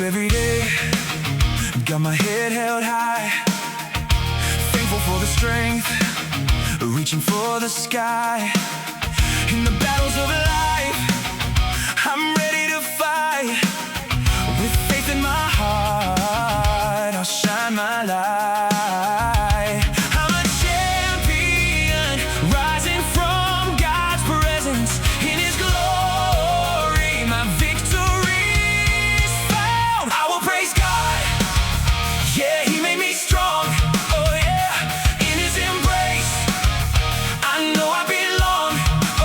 every day, got my head held high, thankful for the strength, reaching for the sky. In the battles of life, I'm ready to fight. With faith in my heart, I'll shine my light. I'm a champion, rising from God's presence. In His glory, my victory is found. I will praise God, yeah, He made me strong. Oh yeah, in His embrace, I know I belong.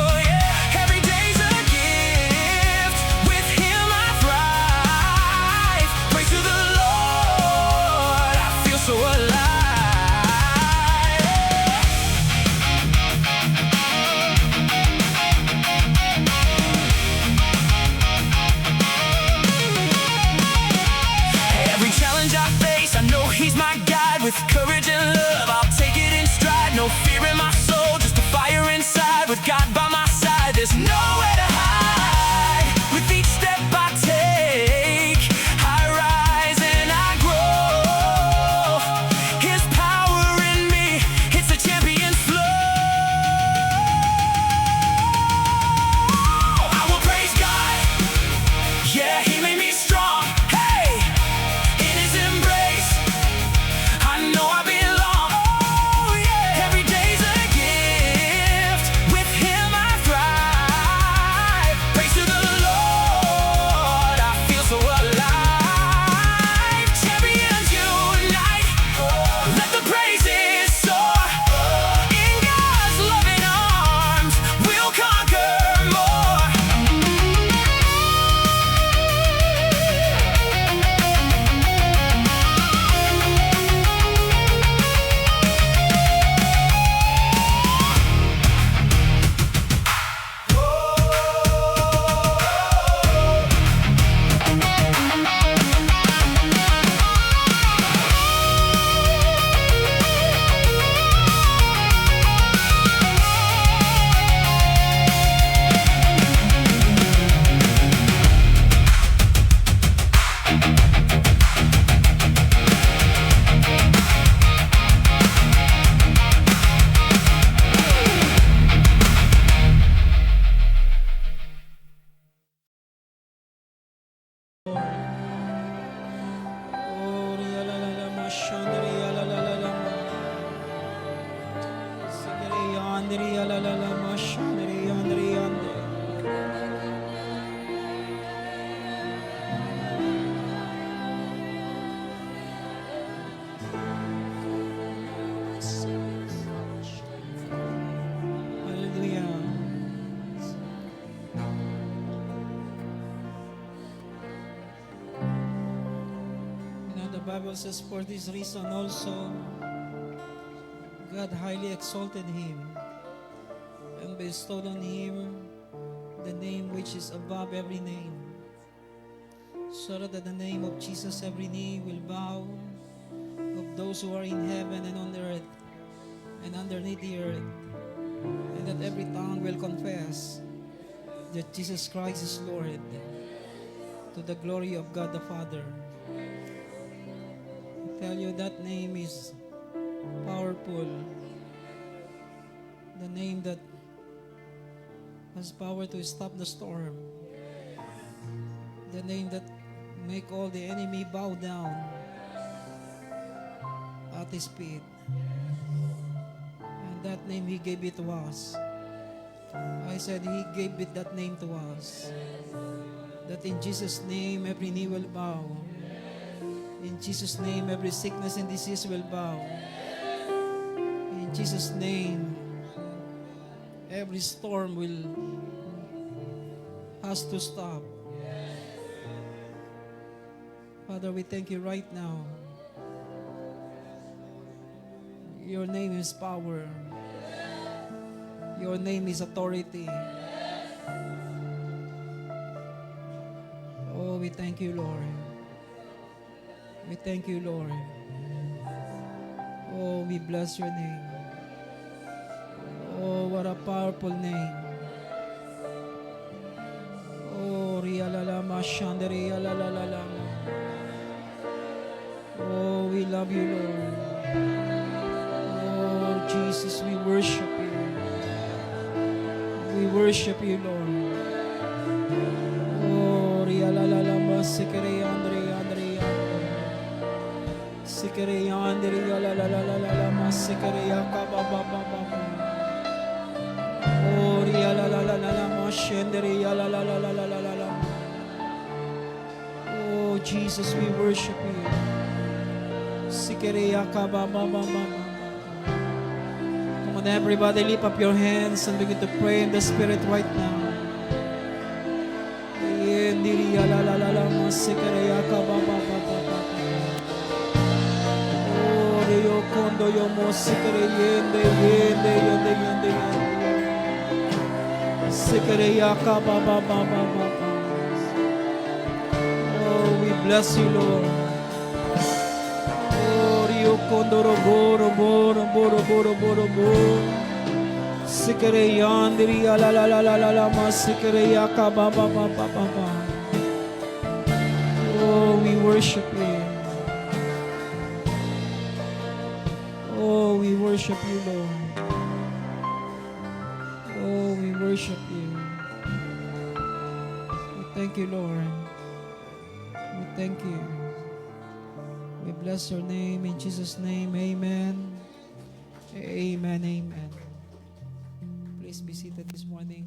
Oh yeah, every day's a gift. With Him I thrive. Praise to the Lord, I feel so alive. Every challenge I face, I know He's my guide. With courage and love, I'll take it in stride. No fear in my soul, just a fire inside. With God by my side, there's nowhere to hide. With each step I take, I rise and I grow. His power in me, it's a champion's flow. I will praise God, yeah, He made me strong. Hey, in His embrace, I know I belong. Oh yeah, every day's a gift. With Him I thrive. Praise to the Lord, I feel so alive. Champions unite, let the praises soar. In God's loving arms, we'll conquer more. Hallelujah. You know, the Bible says, for this reason also, God highly exalted Him and bestowed on Him the name which is above every name, so that at the name of Jesus every knee will bow, of those who are in heaven and on the earth and underneath the earth, and that every tongue will confess that Jesus Christ is Lord, to the glory of God the Father. I tell you, that name is powerful. The name that has power to stop the storm. The name that make all the enemy bow down at His feet. And that name He gave it to us. I said He gave it, that name, to us. That in Jesus' name every knee will bow. In Jesus' name every sickness and disease will bow. In Jesus' name every storm has to stop. Father, we thank You right now. Your name is power. Your name is authority. Oh, we thank You, Lord. We thank You, Lord. Oh, we bless Your name. Oh, what a powerful name. Oh, rialalama shandere, alalalama. love you, Lord. Oh, Jesus, we worship you. We worship you, Lord. Oh, rialalalama, sikere, andre, andre, sikere, andre, rialalalama, sikere, yakababababa. Oh, rialalalama, shendere, yalalalalala. Oh, Jesus, we worship you. Sikere, yakababababa. Come on, everybody, lift up your hands and begin to pray in the Spirit right now. Oh, Rio Kondo Yomo Sikere Yende Yende Yende Yende Yende Sikere Yaka Baba Baba Baba. Oh, we bless you, Lord. Oh, Rio Kondo Robo Robo Robo Robo Robo Robo Sikere Yandri la la la la la la ma Sikere Yaka Baba Baba Baba. Oh, we worship you. Oh, we worship you, Lord. Oh, we worship you. We thank you, Lord. We thank you. We bless your name in Jesus' name. Amen. Amen. Amen. Please be seated this morning.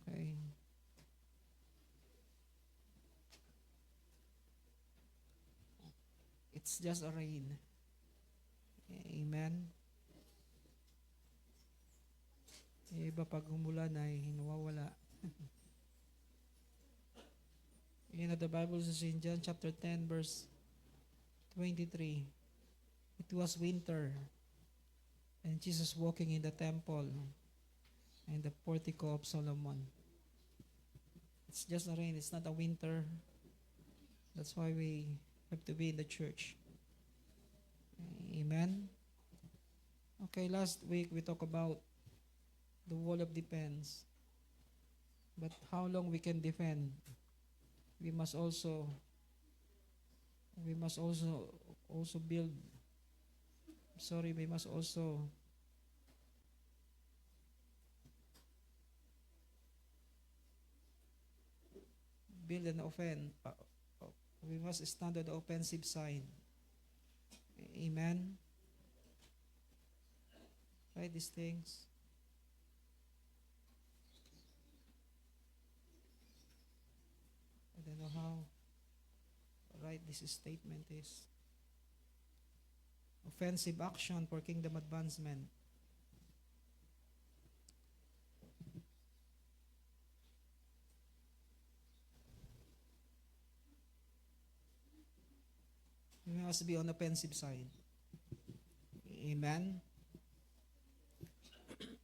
Okay. It's just a rain. Amen. Iba pag umulan ay nawawala. You know, the Bible says in John chapter 10 verse 23, it was winter and Jesus walking in the temple and the portico of Solomon. It's just a rain, it's not a winter. That's why we have to be in the church. Amen. Okay, last week we talked about the wall of defense. But how long we can defend? We must also build. We must also build an offense. We must stand on the offensive side. Amen. Write these things. I don't know how right this statement is. Offensive action for kingdom advancement. We must be on the offensive side. Amen.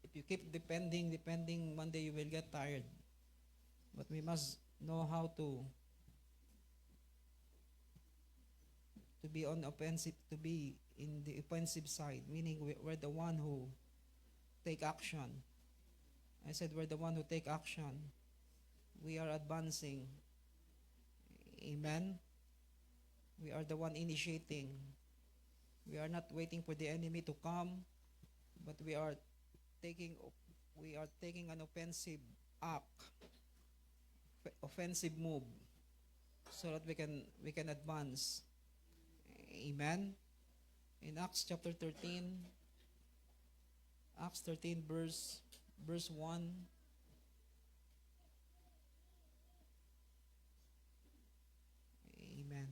If you keep depending, one day you will get tired. But we must know how to be on offensive, to be in the offensive side, meaning we're the one who take action. I said we're the one who take action. We are advancing. Amen. We are the one initiating. We are not waiting for the enemy to come, but we are taking an offensive act, offensive move, so that we can advance. Amen. In Acts chapter 13, verse 1. Amen.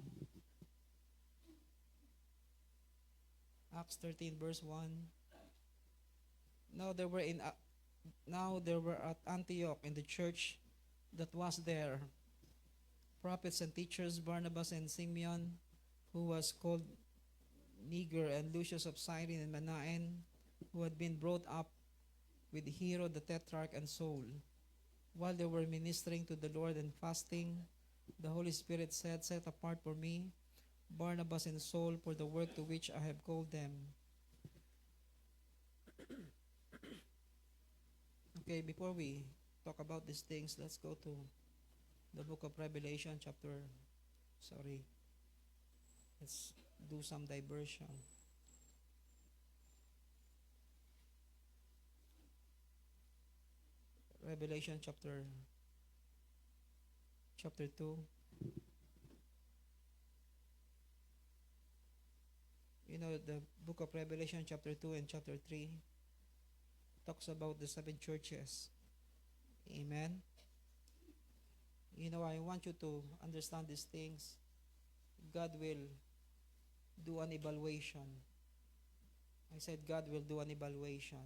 Acts 13 verse 1. Now there were at Antioch in the church that was there prophets and teachers, Barnabas and Simeon, who was called Niger, and Lucius of Cyrene and Manaen, who had been brought up with Herod the Tetrarch and Saul. While they were ministering to the Lord and fasting, the Holy Spirit said, "Set apart for me Barnabas and Saul for the work to which I have called them." Okay, before we talk about these things, let's go to the book of Revelation Let's do some diversion. Revelation chapter 2. You know, the book of Revelation chapter 2 and chapter 3 talks about the seven churches. Amen. You know, I want you to understand these things. God will do an evaluation. I said God will do an evaluation.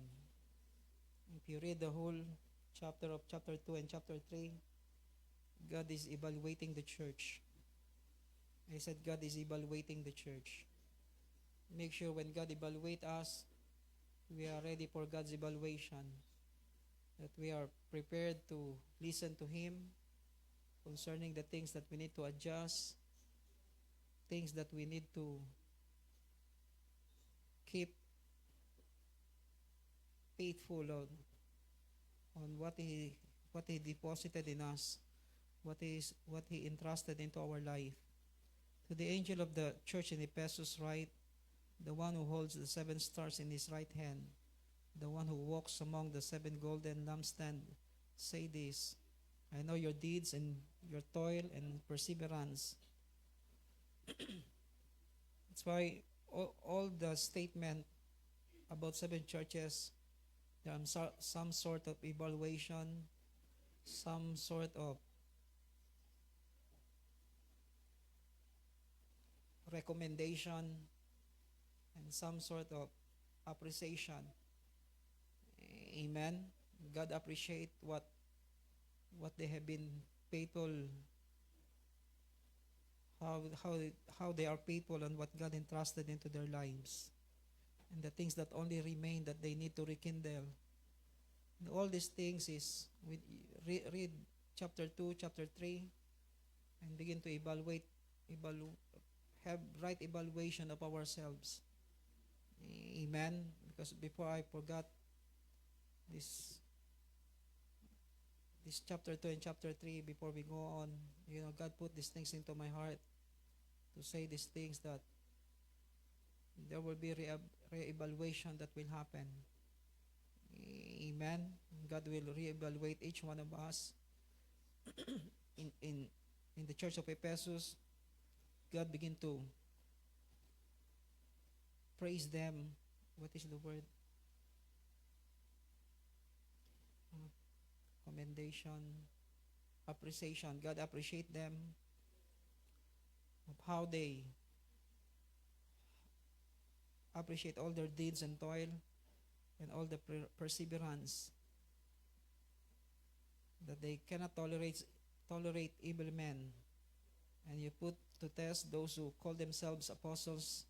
If you read the whole chapter of chapter 2 and chapter 3, God is evaluating the church. I said God is evaluating the church. Make sure when God evaluates us, we are ready for God's evaluation. That we are prepared to listen to Him concerning the things that we need to adjust, things that we need to keep faithful on what He deposited in us, what He entrusted into our life. To the angel of the church in Ephesus write, the one who holds the 7 stars in his right hand, the one who walks among the 7 golden lampstands, say this: I know your deeds and your toil and perseverance. That's why all the statement about 7 churches, there are some sort of evaluation, some sort of recommendation, and some sort of appreciation. Amen. God appreciate what they have been faithful, how they are faithful on what God entrusted into their lives, and the things that only remain that they need to rekindle. And all these things is read chapter 2, chapter 3, and begin to have right evaluation of ourselves. Amen. Because before I forgot this chapter 2 and chapter 3, before we go on, you know, God put these things into my heart to say these things, that there will be re-evaluation that will happen. Amen. God will re-evaluate each one of us. in the church of Ephesus, God began to praise them. What is the word? Commendation, appreciation. God appreciate them of how they appreciate all their deeds and toil and all the perseverance, that they cannot tolerate evil men, and you put to test those who call themselves apostles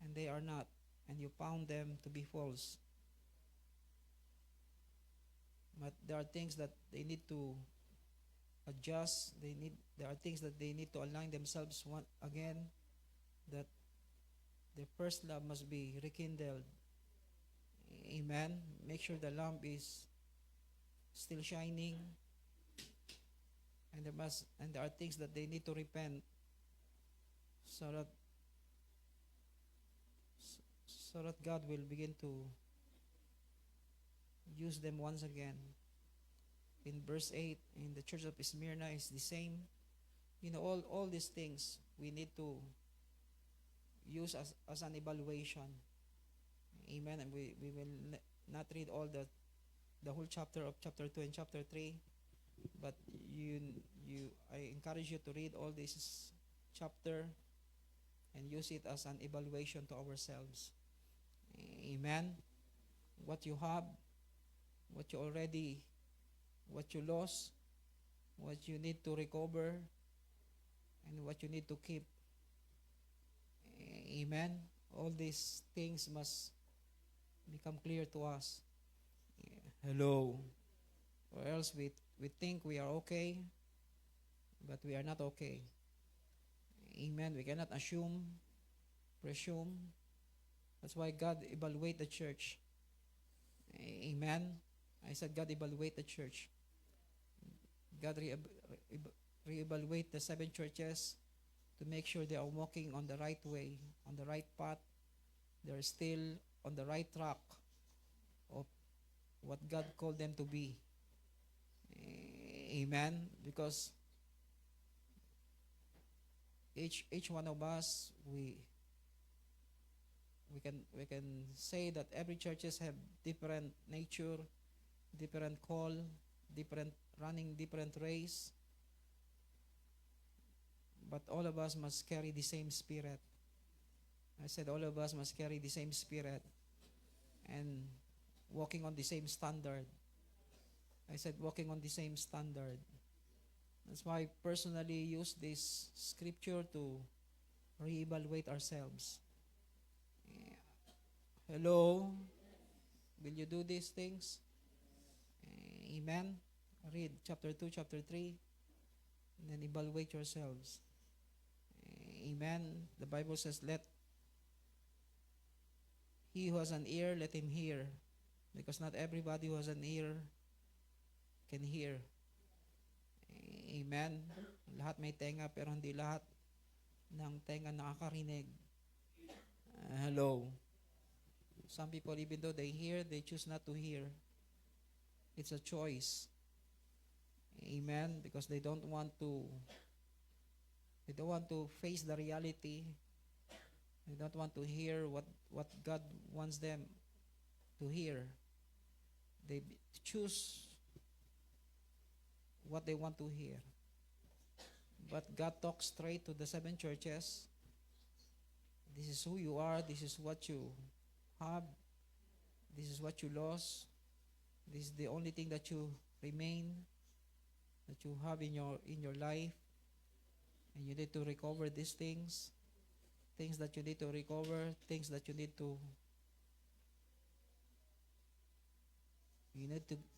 and they are not, and you found them to be false. But there are things that they need to adjust. There are things that they need to align themselves again, that their first love must be rekindled. Amen. Make sure the lamp is still shining, and there are things that they need to repent, so that God will begin to use them once again. In verse 8, in the church of Smyrna is the same. You know, all these things we need to use as an evaluation. Amen. And we will not read all the whole chapter of chapter 2 and chapter 3, but I encourage you to read all this chapter and use it as an evaluation to ourselves. Amen. What you have, what you lost, what you need to recover, and what you need to keep. Amen. All these things must become clear to us. Hello. Or else we think we are okay, but we are not okay. Amen. We cannot presume. That's why God evaluate the church. Amen. I said God evaluate the church. God re-evaluate the 7 churches to make sure they are walking on the right way, on the right path. They're still on the right track of what God called them to be. Amen. Because each one of us, we can say that every churches have different nature, different call, different running, different race, but all of us must carry the same spirit. I said all of us must carry the same spirit and walking on the same standard. I said walking on the same standard. That's why I personally use this scripture to reevaluate ourselves. Hello? Will you do these things? Amen? Read chapter 2, chapter 3, and then evaluate yourselves. Amen? The Bible says, let he who has an ear, let him hear. Because not everybody who has an ear can hear. Amen? Lahat may tenga, pero hindi lahat ng tenga nakakarinig. Hello? Some people, even though they hear, they choose not to hear. It's a choice. Amen? Because they don't want to face the reality. They don't want to hear what God wants them to hear. They choose what they want to hear. But God talks straight to the 7 churches. This is who you are. This is what you have. This is what you lost. This is the only thing that you remain, that you have in your life. And you need to recover these things. Things that you need to recover. Things that you need to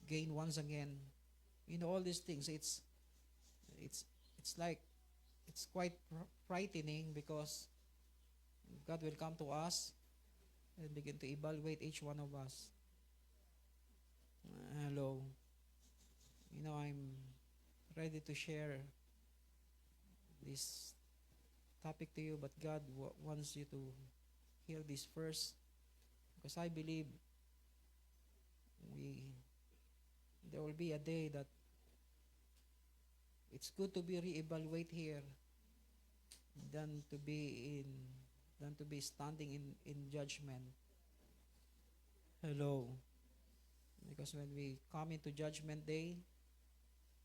gain once again. All these things, it's like, it's quite frightening because God will come to us and begin to evaluate each one of us. Hello. I'm ready to share this topic to you, but God wants you to hear this first, because I believe there will be a day that it's good to be reevaluate here than to be standing in judgment. Hello. Because when we come into judgment day,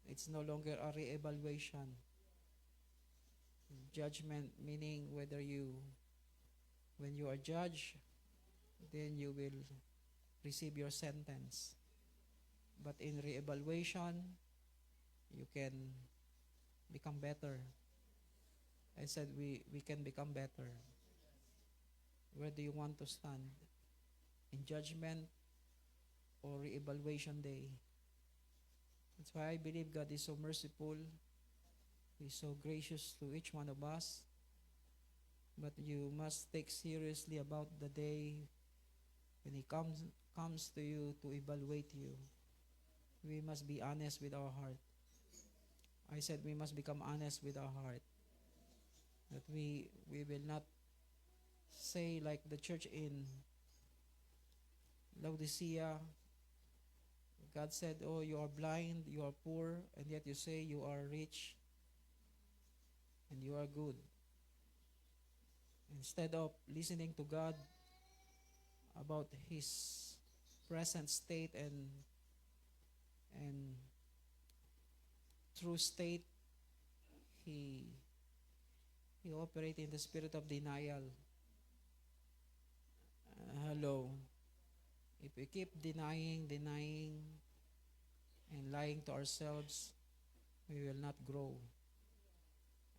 it's no longer a reevaluation. Judgment meaning when you are judged, then you will receive your sentence. But in reevaluation, you can become better. I said we can become better. Where do you want to stand? In judgment or reevaluation day? That's why I believe God is so merciful. He's so gracious to each one of us. But you must take seriously about the day when He comes to you to evaluate you. We must be honest with our heart. I said we must become honest with our heart. That we will not say like the church in Laodicea. God said, oh, you are blind, you are poor, and yet you say you are rich and you are good. Instead of listening to God about His present state and true state, he operated in the spirit of denial. Hello. If we keep denying, and lying to ourselves, we will not grow.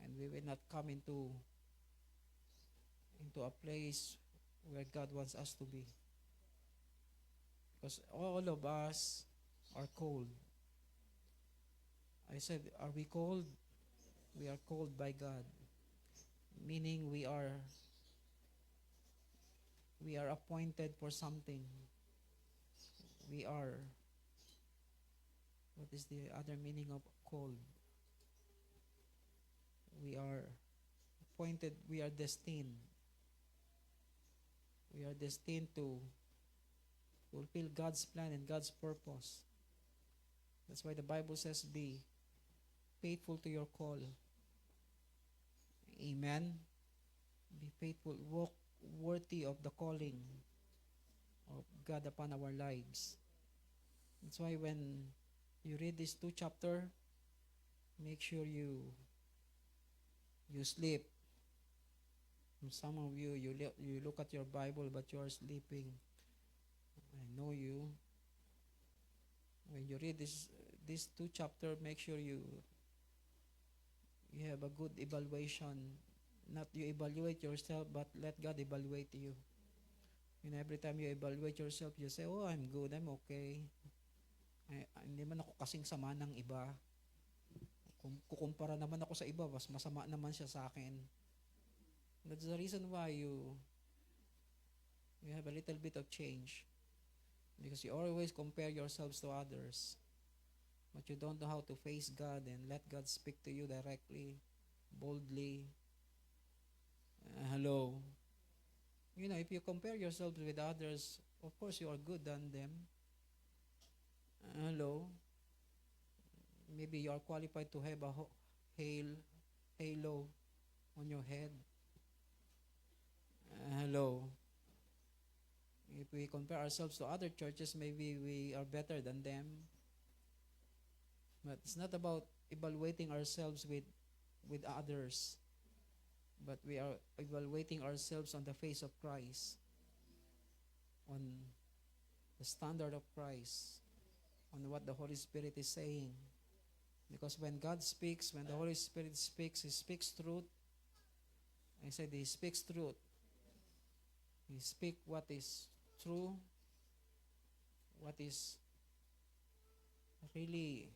And we will not come into a place where God wants us to be. Because all of us are cold. I said, are we cold? We are cold by God. Meaning we are appointed for something. We are, what is the other meaning of cold? We are appointed, we are destined. We are destined to fulfill God's plan and God's purpose. That's why the Bible says, be faithful to your call. Amen. Be faithful, walk worthy of the calling of God upon our lives. That's why when you read these 2 chapters, make sure you sleep. Some of you, you look at your Bible but you are sleeping. I know you. When you read this 2 chapters, make sure you have a good evaluation. Not you evaluate yourself, but let God evaluate you. Every time you evaluate yourself, you say, oh, I'm good, I'm okay. Hindi man ako kasing sama ng iba. Kung kukumpara naman ako sa iba, mas masama naman siya sa akin. That's the reason why you have a little bit of change. Because you always compare yourselves to others. But you don't know how to face God and let God speak to you directly, boldly. Hello. If you compare yourselves with others, of course you are good than them. Hello. Maybe you are qualified to have a halo on your head. Hello. If we compare ourselves to other churches, maybe we are better than them. But it's not about evaluating ourselves with others, but we are evaluating ourselves on the face of Christ, on the standard of Christ, on what the Holy Spirit is saying. Because when God speaks, when the Holy Spirit speaks, He speaks truth. I said He speaks truth. He speaks what is true, what is really,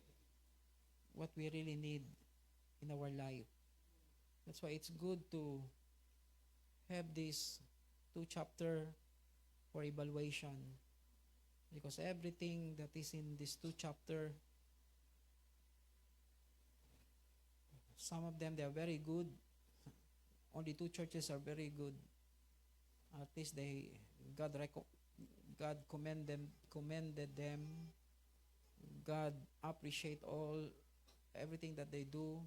what we really need in our life. That's why it's good to have this 2 chapters for evaluation. Because everything that is in this 2 chapters, some of them, they are very good. Only 2 churches are very good. At least God commended them. God appreciate everything that they do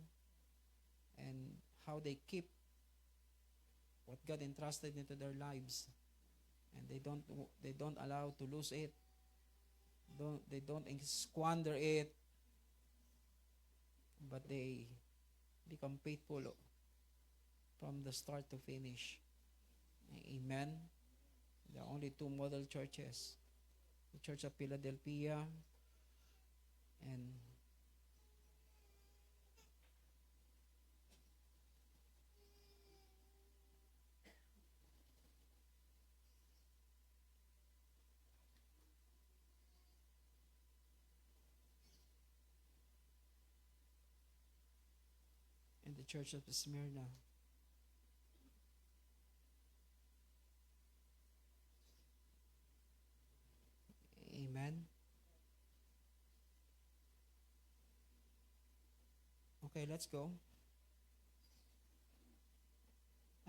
and how they keep what God entrusted into their lives, and they don't allow to lose it. They don't squander it, but they become faithful from the start to finish. Amen. There are only 2 model churches, the Church of Philadelphia and the Church of Smyrna. Amen. Okay, let's go.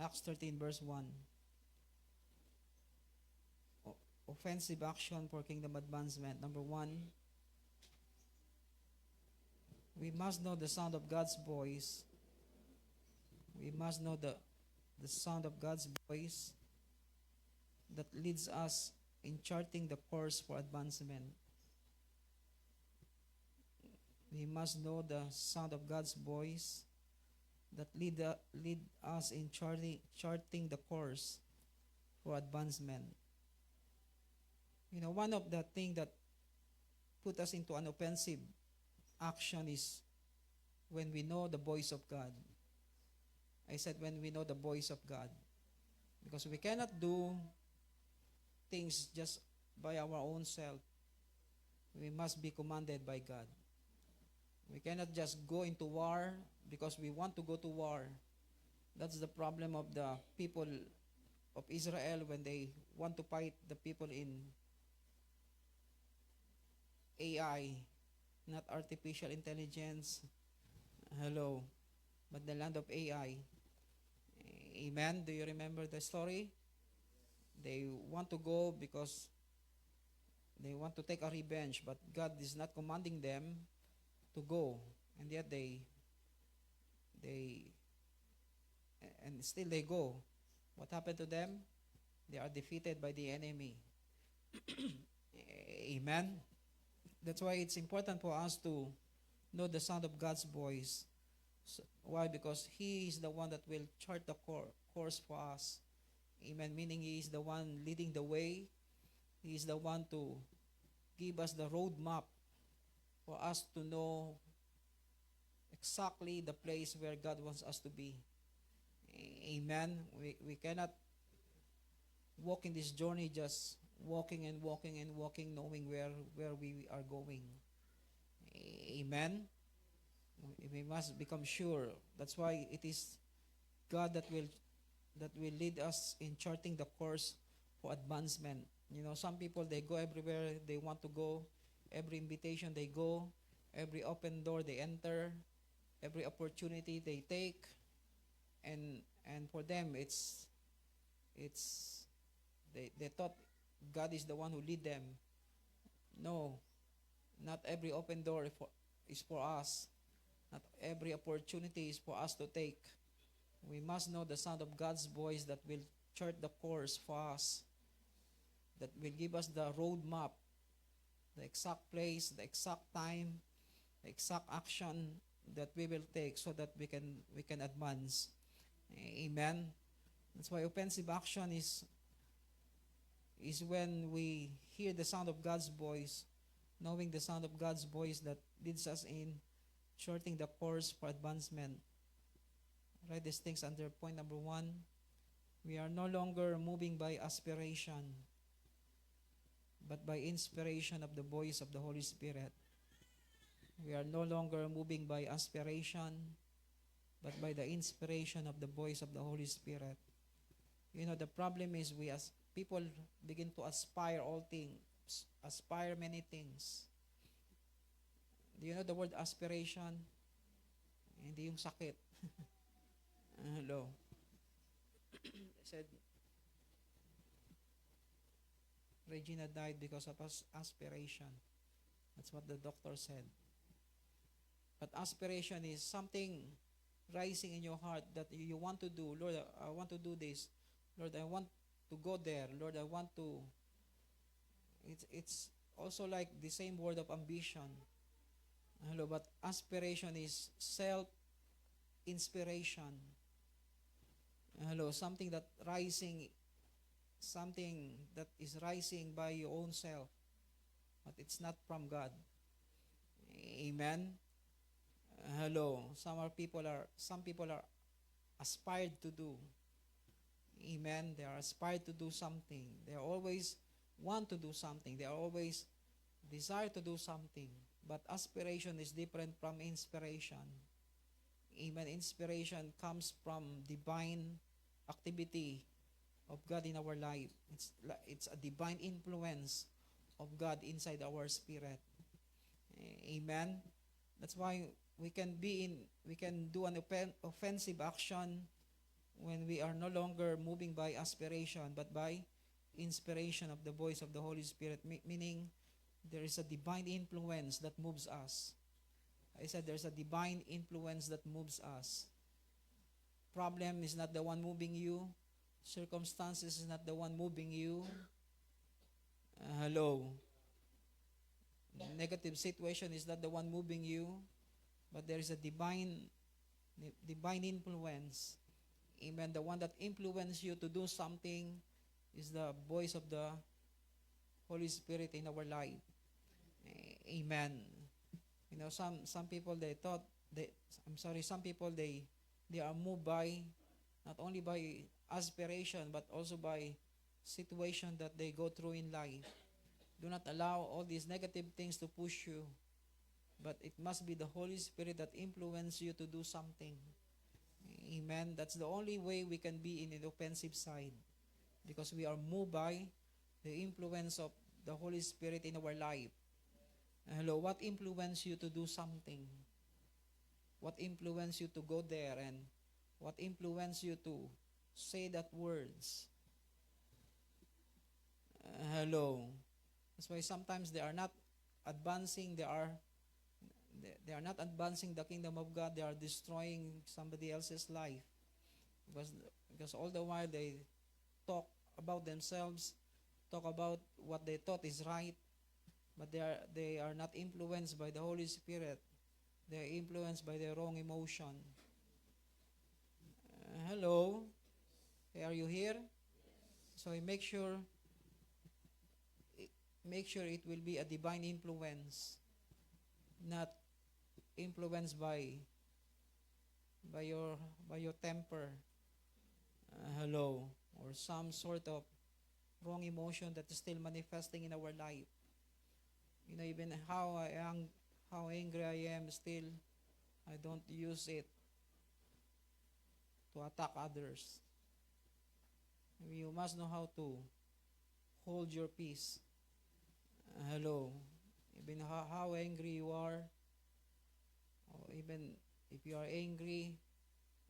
Acts 13 verse 1. Offensive action for kingdom advancement. Number 1, we must know the sound of God's voice. We must know the sound of God's voice that leads us in charting the course for advancement. We must know the sound of God's voice that lead us in charting the course for advancement. One of the things that put us into an offensive action is when we know the voice of God. I said when we know the voice of God. Because we cannot do things just by our own self. We must be commanded by God. We cannot just go into war because we want to go to war. That's the problem of the people of Israel when they want to fight the people in AI, not artificial intelligence. Hello. But the land of AI. Amen. Do you remember the story? They want to go because they want to take a revenge, but God is not commanding them to go, and yet they and still they go. What happened to them? They are defeated by the enemy. Amen. That's why it's important for us to know the sound of God's voice. Why? Because He is the one that will chart the course for us. Amen. Meaning He is the one leading the way. He is the one to give us the roadmap for us to know exactly the place where God wants us to be. Amen. We cannot walk in this journey just walking and walking and walking, knowing where we are going. Amen. We must become sure. That's why it is God that will lead us in charting the course for advancement. Some people, they go everywhere they want to go. Every invitation they go, every open door they enter, every opportunity they take, and for them they thought God is the one who lead them. No, not every open door is for us. Not every opportunity is for us to take. We must know the sound of God's voice that will chart the course for us, that will give us the roadmap, the exact place, the exact time, the exact action that we will take so that we can advance. Amen. That's why offensive action is when we hear the sound of God's voice, knowing the sound of God's voice that leads us in shorting the course for advancement. Write these things under point number 1. We are no longer moving by aspiration, but by inspiration of the voice of the Holy Spirit. We are no longer moving by aspiration, but by the inspiration of the voice of the Holy Spirit. The problem is we as people begin to aspire all things, aspire many things. Do you know the word aspiration? Hindi yung sakit. Hello. I said, Regina died because of aspiration. That's what the doctor said. But aspiration is something rising in your heart that you want to do. Lord, I want to do this. Lord, I want to go there. Lord, I want to. It's also like the same word of ambition. Hello, but aspiration is self-inspiration. Hello, something that is rising by your own self, but it's not from God. Amen. Hello, some people are aspired to do. Amen. They are aspired to do something. They always want to do something. They always desire to do something. But aspiration is different from inspiration. Amen. Inspiration comes from divine activity of God in our life. It's a divine influence of God inside our spirit. Amen. That's why we can do an offensive action when we are no longer moving by aspiration, but by inspiration of the voice of the Holy Spirit, meaning there is a divine influence that moves us. I said there's a divine influence that moves us. Problem is not the one moving you. Circumstances is not the one moving you. Hello. Negative situation is not the one moving you, but there is a divine influence. Amen. The one that influences you to do something is the voice of the Holy Spirit in our life. Amen. Some people some people they are moved by not only by aspiration but also by situation that they go through in life. Do not allow all these negative things to push you, but it must be the Holy Spirit that influences you to do something. Amen. That's the only way we can be in the offensive side, because we are moved by the influence of the Holy Spirit in our life. Hello, what influenced you to do something? What influenced you to go there, and what influenced you to say that words. Hello. That's why sometimes they are not advancing. They are not advancing the kingdom of God. They are destroying somebody else's life because all the while they talk about themselves, talk about what they thought is right, but they are not influenced by the Holy Spirit. They are influenced by their wrong emotion. Hello, hey, are you here? So make sure it will be a divine influence, not influenced by your temper. Hello, or some sort of wrong emotion that is still manifesting in our life. Even how angry I am, still I don't use it to attack others. You must know how to hold your peace. Hello, even how angry you are, or even if you are angry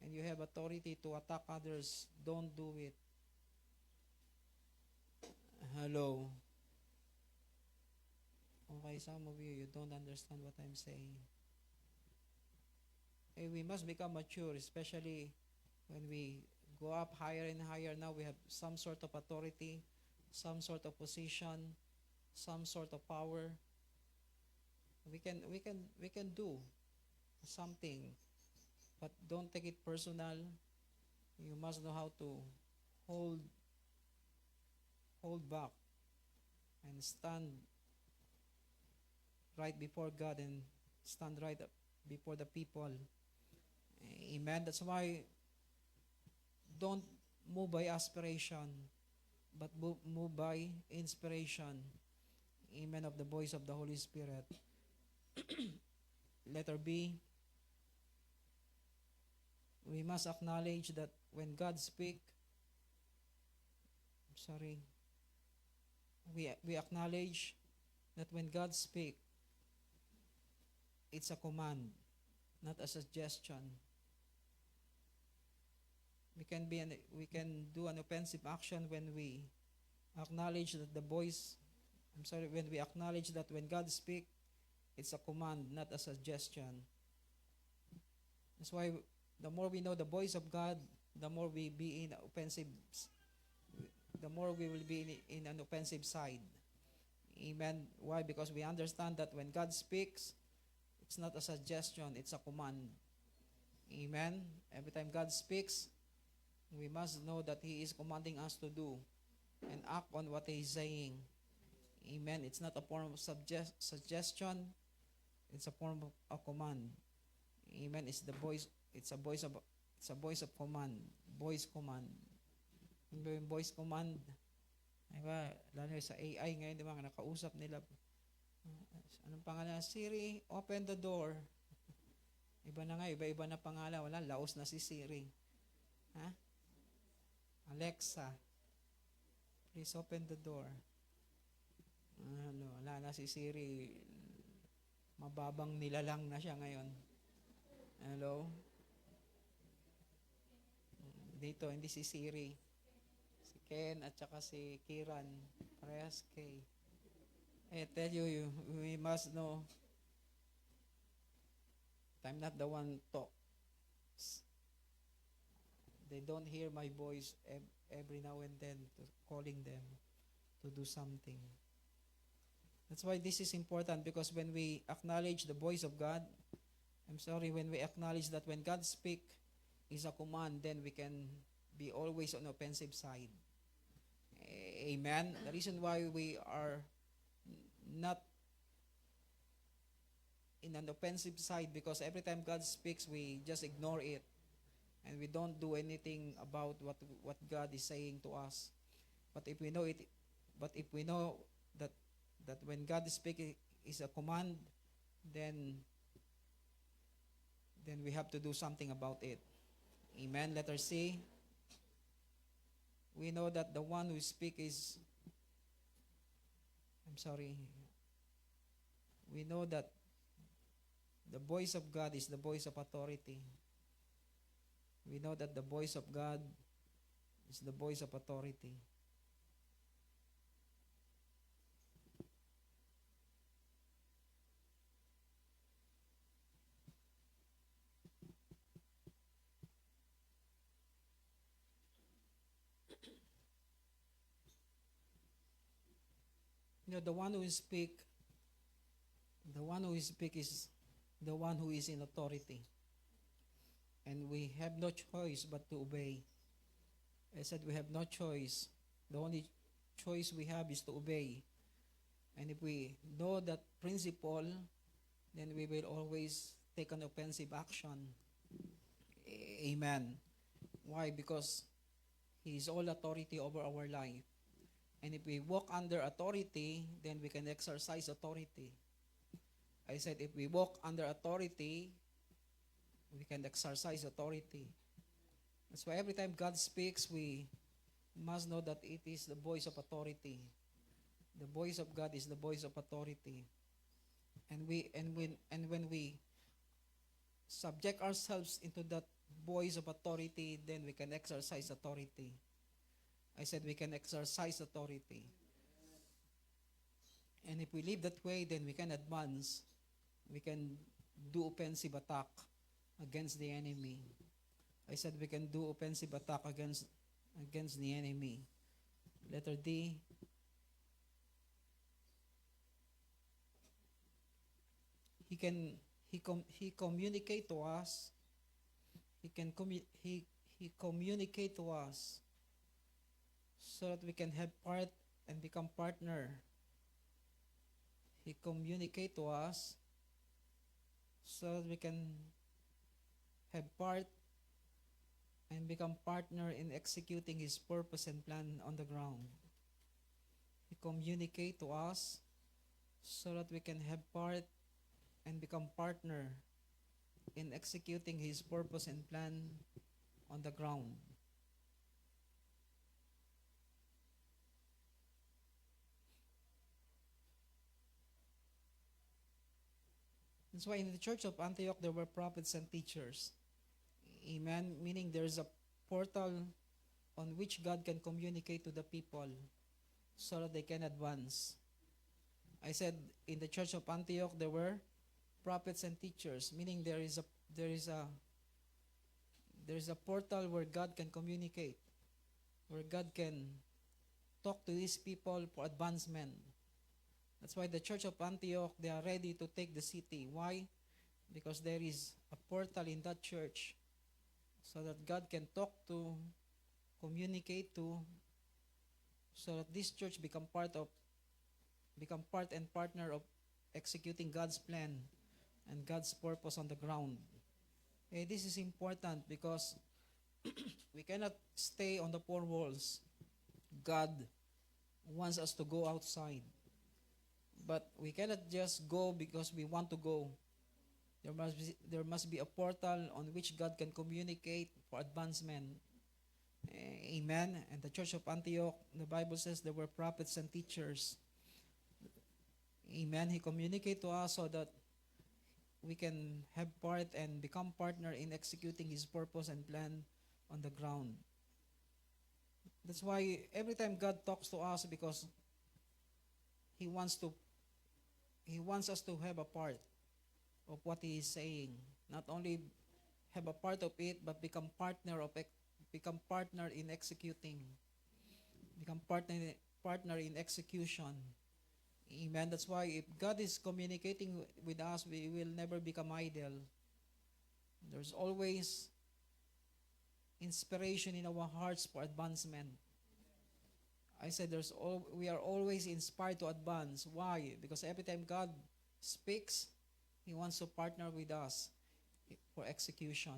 and you have authority to attack others, don't do it. Hello. Okay, some of you don't understand what I'm saying. We must become mature, especially when we go up higher and higher. Now we have some sort of authority, some sort of position, some sort of power. We can do something, but don't take it personal. You must know how to hold back and stand right before God and stand right up before the people. Amen. That's why don't move by aspiration, but move by inspiration. Amen. Of the voice of the Holy Spirit. Letter B. We must acknowledge that when God speaks, we acknowledge that when God speaks, it's a command, not a suggestion. We can do an offensive action when we acknowledge that when we acknowledge that when God speaks, it's a command, not a suggestion. That's why the more we know the voice of God, the more we will be in an offensive side. Amen. Why? Because we understand that when God speaks, it's not a suggestion, it's a command. Amen. Every time God speaks, we must know that He is commanding us to do and act on what He is saying. Amen. It's not a form of suggestion, it's a form of a command. Amen. It's a voice of command. Voice command. Yung voice command, diba? Lalo sa AI ngayon, diba, nakausap nila. Anong pangalan? Siri, open the door. Iba na nga, iba-iba na pangalan. Wala, laos na si Siri. Ha? Alexa, please open the door. Wala na si Siri. Mababang nilalang na siya ngayon. Hello? Dito, hindi si Siri. Si Ken at saka si Kiran. Parehas K. I tell you, we must know I'm not the one talks. They don't hear my voice every now and then calling them to do something. That's why this is important, because when we acknowledge the voice of God, when we acknowledge that when God speaks is a command, then we can be always on the offensive side. Amen. The reason why we are not in an offensive side, because every time God speaks, we just ignore it and we don't do anything about what God is saying to us. But if we know that when God is speaking is a command, then we have to do something about it. Amen. Letter C. We know that the one who speaks is we know that the voice of God is the voice of authority. We know that the voice of God It's the voice of authority. The one who speak, the one who speak is the one who is in authority. And we have no choice but to obey. I said we have no choice. The only choice we have is to obey. And if we know that principle, then we will always take an offensive action. Amen. Why? Because He is all authority over our life. And if we walk under authority, then we can exercise authority. I said if we walk under authority, we can exercise authority. That's why every time God speaks, we must know that it is the voice of authority. The voice of God is the voice of authority. And when we subject ourselves into that voice of authority, then we can exercise authority. I said we can exercise authority. And if we live that way, then we can advance. We can do offensive attack against the enemy. I said we can do offensive attack against the enemy. Letter D. He communicate to us. He communicate to us so that we can have part and become partner. He communicate to us so that we can have part and become partner in executing His purpose and plan on the ground. He communicate to us so that we can have part and become partner in executing His purpose and plan on the ground. That's why in the church of Antioch there were prophets and teachers. Amen. Meaning there's a portal on which God can communicate to the people so that they can advance. I said in the church of Antioch there were prophets and teachers, meaning there is a portal where God can communicate, where God can talk to His people for advancement. That's why the church of Antioch, they are ready to take the city. Why? Because there is a portal in that church so that God can talk to, communicate to, so that this church become part and partner of executing God's plan and God's purpose on the ground. This is important because we cannot stay on the four walls. God wants us to go outside. But we cannot just go because we want to go. There must be a portal on which God can communicate for advancement. Amen. And the church of Antioch, the Bible says there were prophets and teachers. Amen. He communicated to us so that we can have part and become partner in executing His purpose and plan on the ground. That's why every time God talks to us, because He wants us to have a part of what He is saying. Not only have a part of it, but become partner in executing. Become partner in execution. Amen. That's why if God is communicating with us, we will never become idle. There's always inspiration in our hearts for advancement. I said we are always inspired to advance. Why? Because every time God speaks, He wants to partner with us for execution.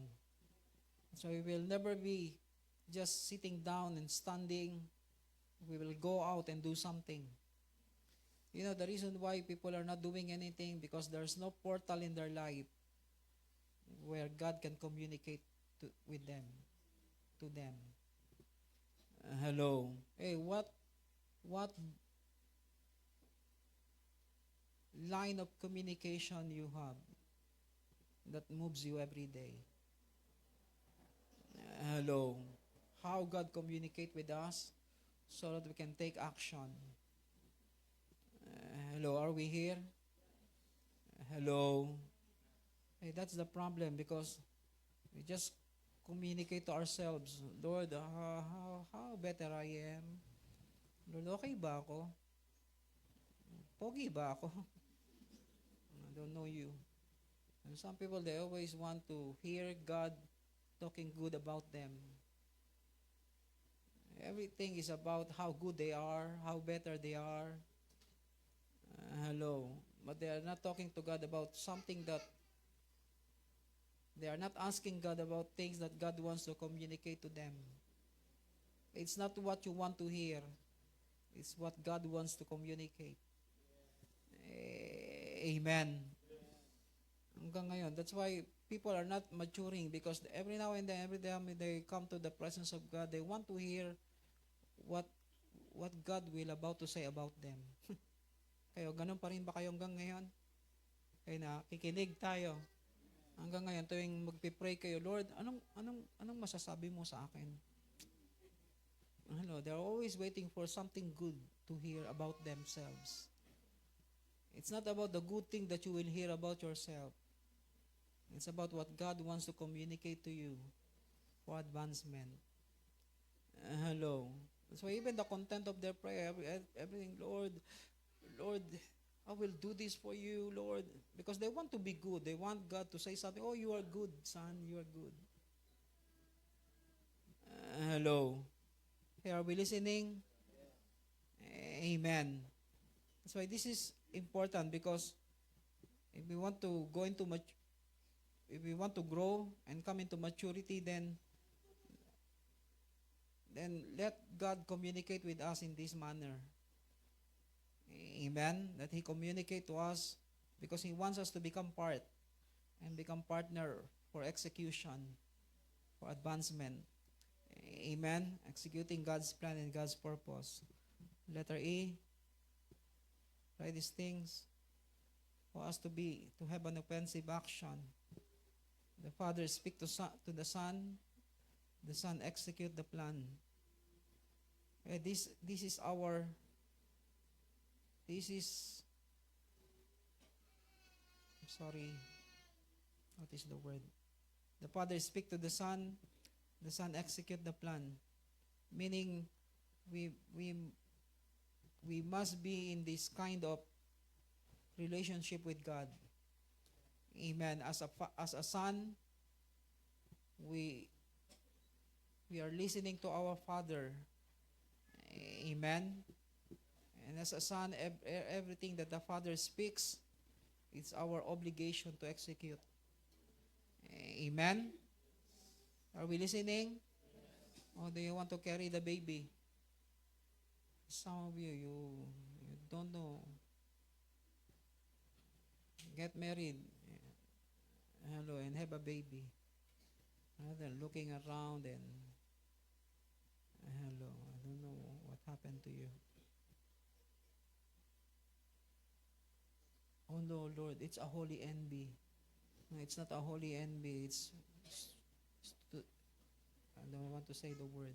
So we will never be just sitting down and standing. We will go out and do something. The reason why people are not doing anything, because there's no portal in their life where God can communicate with them, to them. Hello. Hey, what line of communication you have that moves you every day? Hello. how God communicate with us so that we can take action. Hello, are we here? Hello. Hey, that's the problem because we just communicate to ourselves, Lord, how better I am? Lord, okay ba ako? Pogi ba ako? I don't know you. And some people, they always want to hear God talking good about them. Everything is about how good they are, how better they are. Hello. But they are not talking to God about something that they are not asking God about things that God wants to communicate to them. It's not what you want to hear. It's what God wants to communicate. Amen. Hanggang ngayon. That's why people are not maturing because every now and then, every time they come to the presence of God, they want to hear what God will about to say about them. Kayo, ganun pa rin ba kayo hanggang ngayon? Kaya nakikinig tayo. Hanggang ngayon, tuwing magpipray kayo, Lord, anong masasabi mo sa akin? Hello, they're always waiting for something good to hear about themselves. It's not about the good thing that you will hear about yourself. It's about what God wants to communicate to you for advancement. Hello. So even the content of their prayer, everything, Lord, I will do this for you, Lord. Because they want to be good. They want God to say something. Oh, you are good, son. You are good. Hello. Hey, are we listening? Amen. That's why this is important because if we want to go into if we want to grow and come into maturity, then let God communicate with us in this manner. Amen. That He communicate to us because He wants us to become part and become partner for execution, for advancement. Amen. Executing God's plan and God's purpose. Letter E. Try these things for us to have an offensive action. The Father speak to the Son. The Son execute the plan. This is I'm sorry. What is the word? The Father speak to the Son execute the plan. Meaning, we must be in this kind of relationship with God. Amen. As a son, we are listening to our Father. Amen. And as a son, everything that the Father speaks, it's our obligation to execute. Amen. Are we listening? Or do you want to carry the baby? Some of you don't know. Get married. Hello, and have a baby. Rather than looking around and hello, I don't know what happened to you. Oh no, Lord, it's a holy envy. No, it's not a holy envy. I don't want to say the word.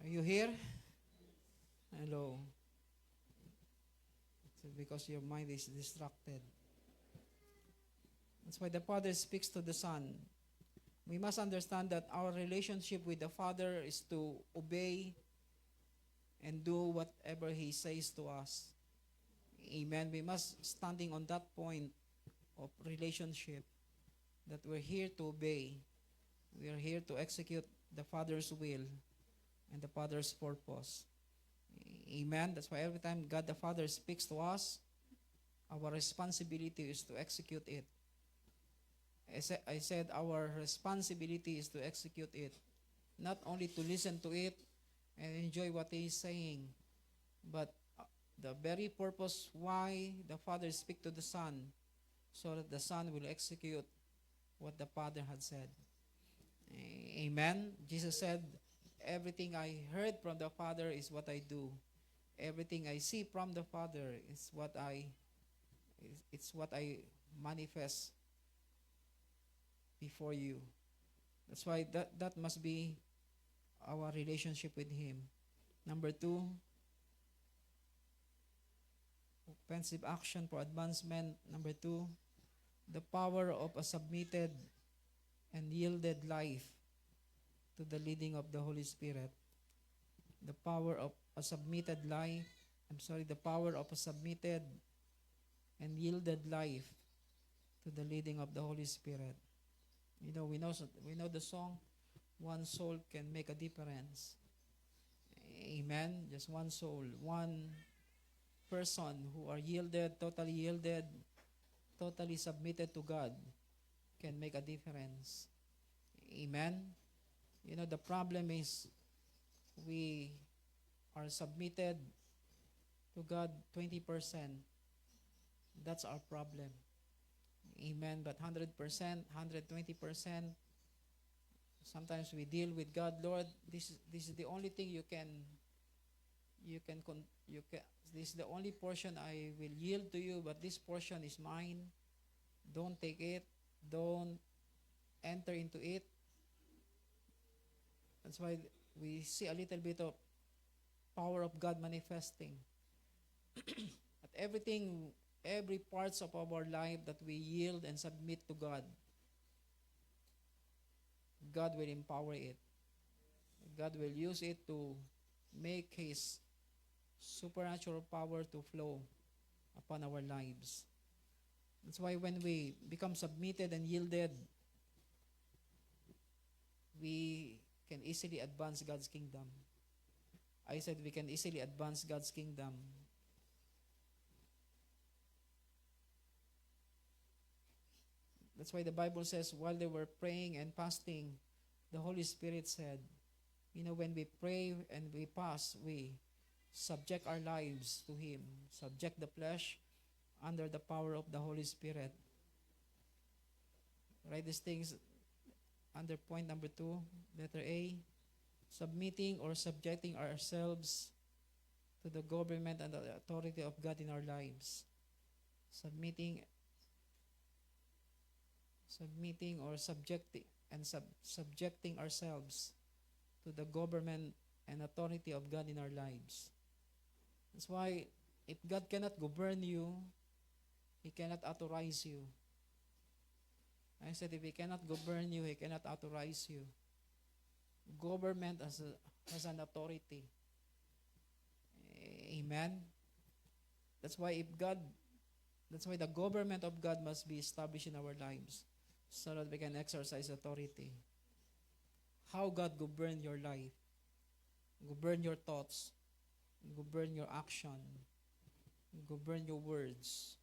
Are you here? Hello. It's because your mind is distracted. That's why the Father speaks to the Son. We must understand that our relationship with the Father is to obey and do whatever He says to us. Amen. We must standing on that point of relationship that we're here to obey. We are here to execute the Father's will and the Father's purpose. Amen. That's why every time God the Father speaks to us, our responsibility is to execute it. I said our responsibility is to execute it. Not only to listen to it and enjoy what He is saying, but the very purpose why the Father speaks to the Son, so that the Son will execute what the Father had said. Amen. Jesus said, everything I heard from the Father is what I do. Everything I see from the Father is what I manifest before you. That's why that must be our relationship with Him. Number two, offensive action for advancement. Number two, the power of a submitted and yielded life to the leading of the Holy Spirit. The power of a submitted life, the power of a submitted and yielded life to the leading of the Holy Spirit. You know, we know the song, one soul can make a difference. Amen. Just one soul, one person who are yielded, totally submitted to God can make a difference. Amen. You know, the problem is we are submitted to God 20%. That's our problem. Amen. But 100%, 120%, sometimes we deal with God, Lord, this is the only thing this is the only portion I will yield to you, but this portion is mine. Don't take it. Don't enter into it. That's why we see a little bit of power of God manifesting. At every parts of our life that we yield and submit to God, God will empower it. God will use it to make His supernatural power to flow upon our lives. That's why when we become submitted and yielded, we can easily advance God's kingdom. I said we can easily advance God's kingdom. That's why the Bible says, while they were praying and fasting, the Holy Spirit said, you know, when we pray and we fast, we subject our lives to Him, subject the flesh under the power of the Holy Spirit. Write these things under point number 2, letter A, submitting or subjecting ourselves to the government and the authority of God in our lives. Submitting or subjecting ourselves to the government and authority of God in our lives. That's why if God cannot govern you, He cannot authorize you. I said if He cannot govern you, He cannot authorize you. Government has an authority. Amen. That's why the government of God must be established in our lives so that we can exercise authority. How God govern your life, govern your thoughts, govern your action, govern your words,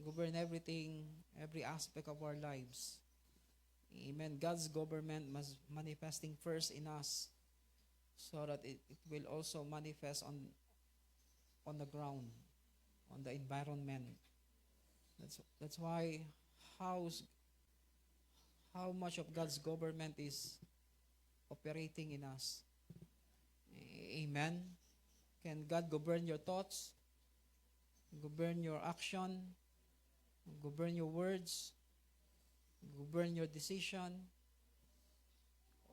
govern everything, every aspect of our lives. Amen. God's government must manifesting first in us so that it will also manifest on the ground, on the environment. That's why how much of God's government is operating in us. Amen. Can God govern your thoughts, govern your action, govern your words, govern your decision?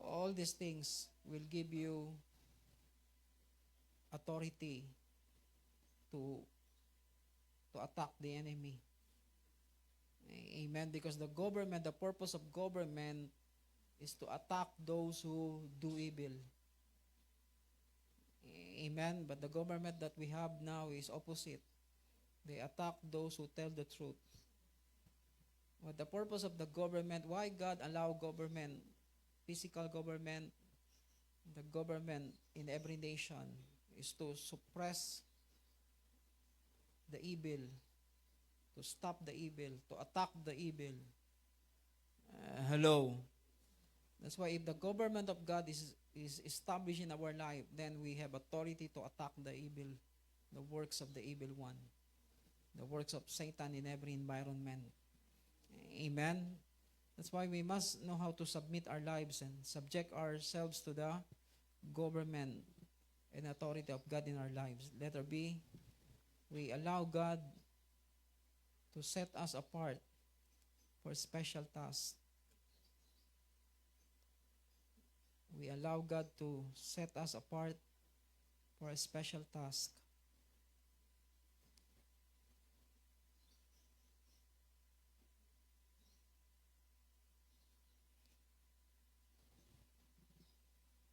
All these things will give you authority to attack the enemy. Amen. Because the purpose of government is to attack those who do evil. Amen. But the government that we have now is opposite. They attack those who tell the truth. But the purpose of the government, why God allow government, physical government, the government in every nation, is to suppress the evil, to stop the evil, to attack the evil. Hello. That's why if the government of God is established in our life, then we have authority to attack the evil, the works of the evil one, the works of Satan in every environment. Amen. That's why we must know how to submit our lives and subject ourselves to the government and authority of God in our lives. Letter B, we allow God to set us apart for special tasks. we allow God to set us apart for a special task.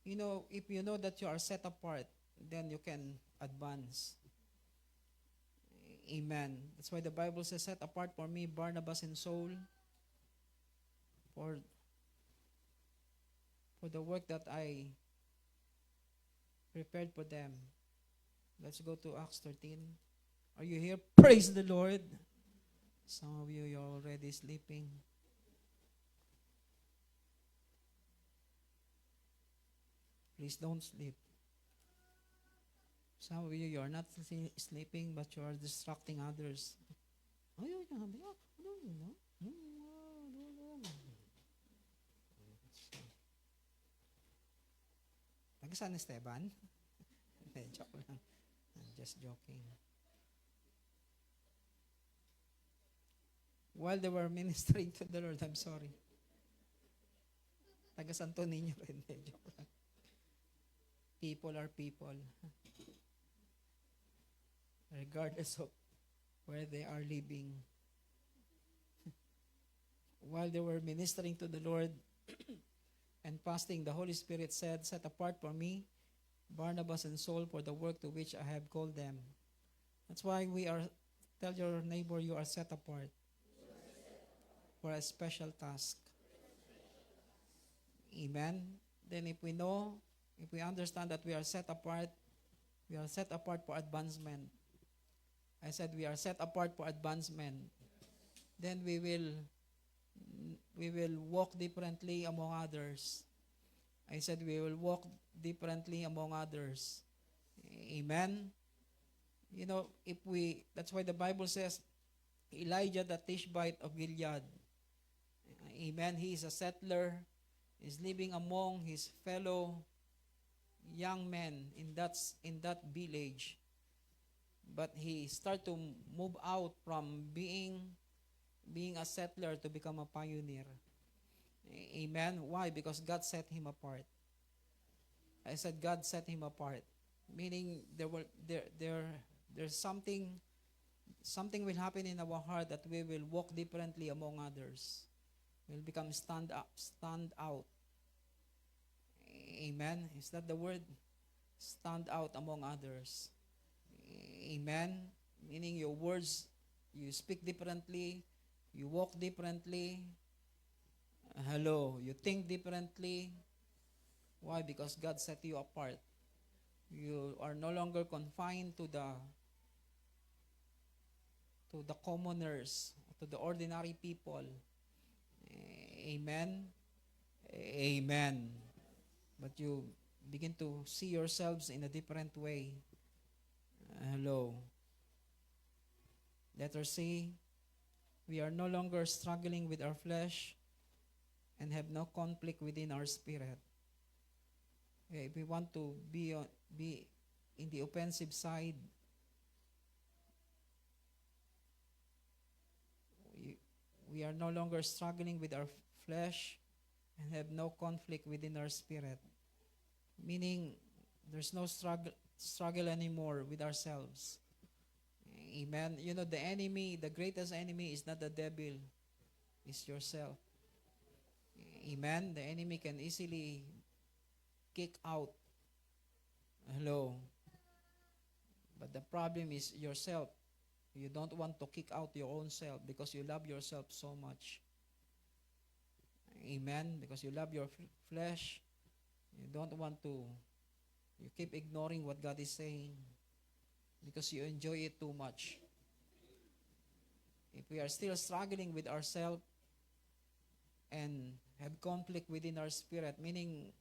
You know, if you know that you are set apart, then you can advance. Amen. That's why the Bible says, set apart for me Barnabas and Saul for the work that I prepared for them. Let's go to Acts 13. Are you here? Praise the Lord. Some of you, you're already sleeping. Please don't sleep. Some of you, you're not sleeping, but you are distracting others. Taga San Esteban? Joke lang. I'm just joking. While they were ministering to the Lord, I'm sorry. Taga Santo Niño rin. Joke lang. People are people. Regardless of where they are living. While they were ministering to the Lord and fasting, the Holy Spirit said, set apart for me Barnabas and Saul for the work to which I have called them. That's why tell your neighbor you are set apart for a special task. Amen. Then if we understand that we are set apart for advancement. I said we are set apart for advancement. Then we will walk differently among others. I said we will walk differently among others. Amen. You know, that's why the Bible says, Elijah the Tishbite of Gilead. Amen. He is a settler. He's living among his fellow young men in that village. But he started to move out from being a settler to become a pioneer. Amen. Why? Because God set him apart. I said God set him apart. Meaning there's something will happen in our heart that we will walk differently among others. We'll become stand out. Amen. Is that the word? Stand out among others. Amen. Meaning your words, you speak differently, you walk differently. Hello, you think differently. Why? Because God set you apart. You are no longer confined to the commoners, to the ordinary people. Amen. Amen. But you begin to see yourselves in a different way. Hello. Letter C. We are no longer struggling with our flesh and have no conflict within our spirit. If we want to be in the offensive side, we are no longer struggling with our flesh and have no conflict within our spirit. Meaning, there's no struggle anymore with ourselves. Amen. You know, the greatest enemy is not the devil, it's yourself. Amen. The enemy can easily kick out. Hello. But the problem is yourself. You don't want to kick out your own self because you love yourself so much. Amen. Because you love your flesh. You don't want to. You keep ignoring what God is saying because you enjoy it too much. If we are still struggling with ourselves and have conflict within our spirit, meaning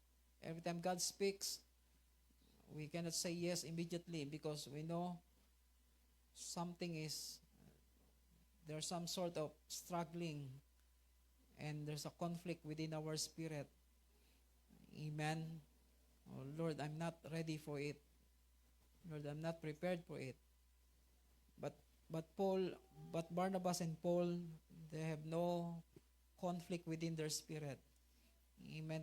every time God speaks, we cannot say yes immediately because we know there's some sort of struggling and there's a conflict within our spirit. Amen. Oh Lord, I'm not ready for it. Lord, I'm not prepared for it. But Barnabas and Paul, they have no conflict within their spirit. Amen.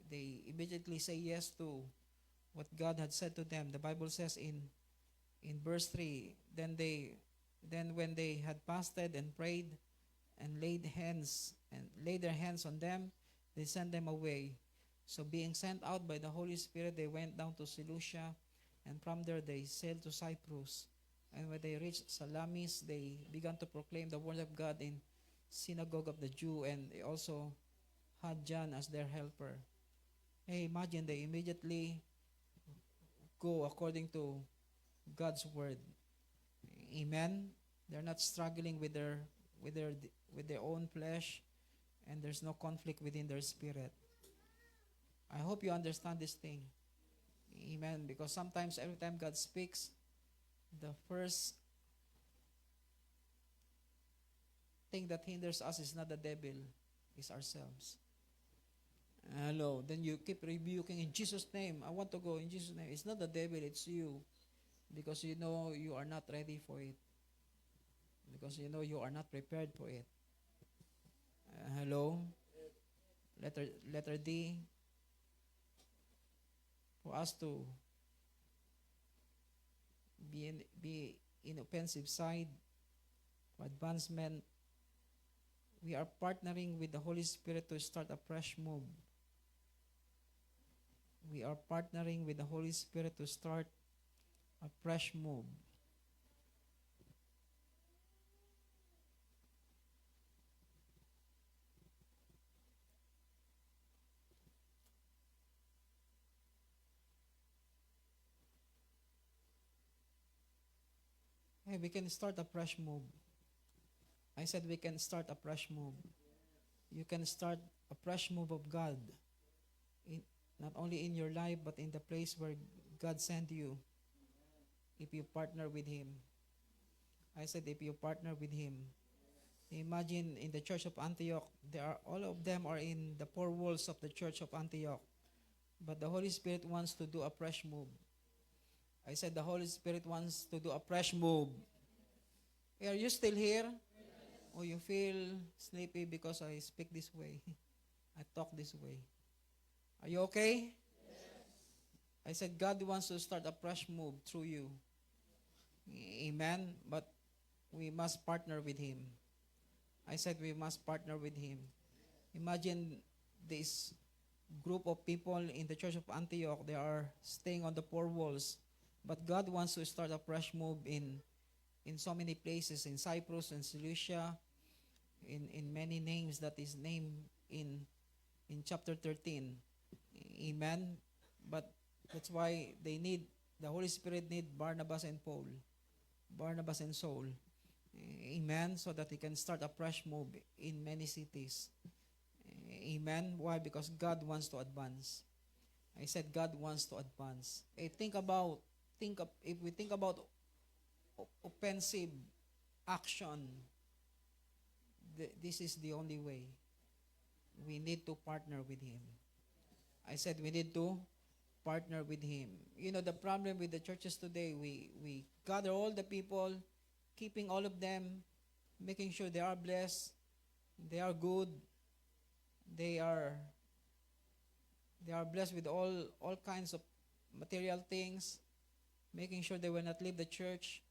they immediately say yes to what God had said to them. The Bible says in verse 3, then when they had fasted and prayed and laid their hands on them, they sent them away. So being sent out by the Holy Spirit, they went down to Seleucia, and from there they sailed to Cyprus. And when they reached Salamis, they began to proclaim the word of God in synagogue of the Jew, and they also had John as their helper. Hey, imagine they immediately go according to God's word. Amen. They're not struggling with their own flesh, and there's no conflict within their spirit. I hope you understand this thing. Amen. Because sometimes every time God speaks, the first thing that hinders us is not the devil, it's ourselves. Hello. Then you keep rebuking in Jesus' name. I want to go in Jesus' name. It's not the devil, it's you. Because you know you are not ready for it. Because you know you are not prepared for it. Hello. Letter D. For us to be in offensive side, for advancement, we are partnering with the Holy Spirit to start a fresh move. We are partnering with the Holy Spirit to start a fresh move. Hey, we can start a fresh move. I said we can start a fresh move. You can start a fresh move of God. Not only in your life, but in the place where God sent you. If you partner with Him. I said if you partner with Him. Imagine in the church of Antioch, all of them are in the four walls of the church of Antioch. But the Holy Spirit wants to do a fresh move. I said the Holy Spirit wants to do a fresh move. Are you still here? Or you feel sleepy because I speak this way? I talk this way. Are you okay? I said God wants to start a fresh move through you. Amen. But we must partner with Him. I said we must partner with Him. Imagine this group of people in the church of Antioch. They are staying on the four walls. But God wants to start a fresh move in so many places, in Cyprus and Seleucia, in many names that is named in chapter 13. Amen. But that's why the Holy Spirit need Barnabas and Paul, Barnabas and Saul. Amen. So that he can start a fresh move in many cities. Amen. Why? Because God wants to advance. I said God wants to advance. If we think about offensive action, this is the only way. We need to partner with Him. I said we need to partner with Him. You know, the problem with the churches today, we gather all the people, keeping all of them, making sure they are blessed, they are good, they are blessed with all kinds of material things, making sure they will not leave the church,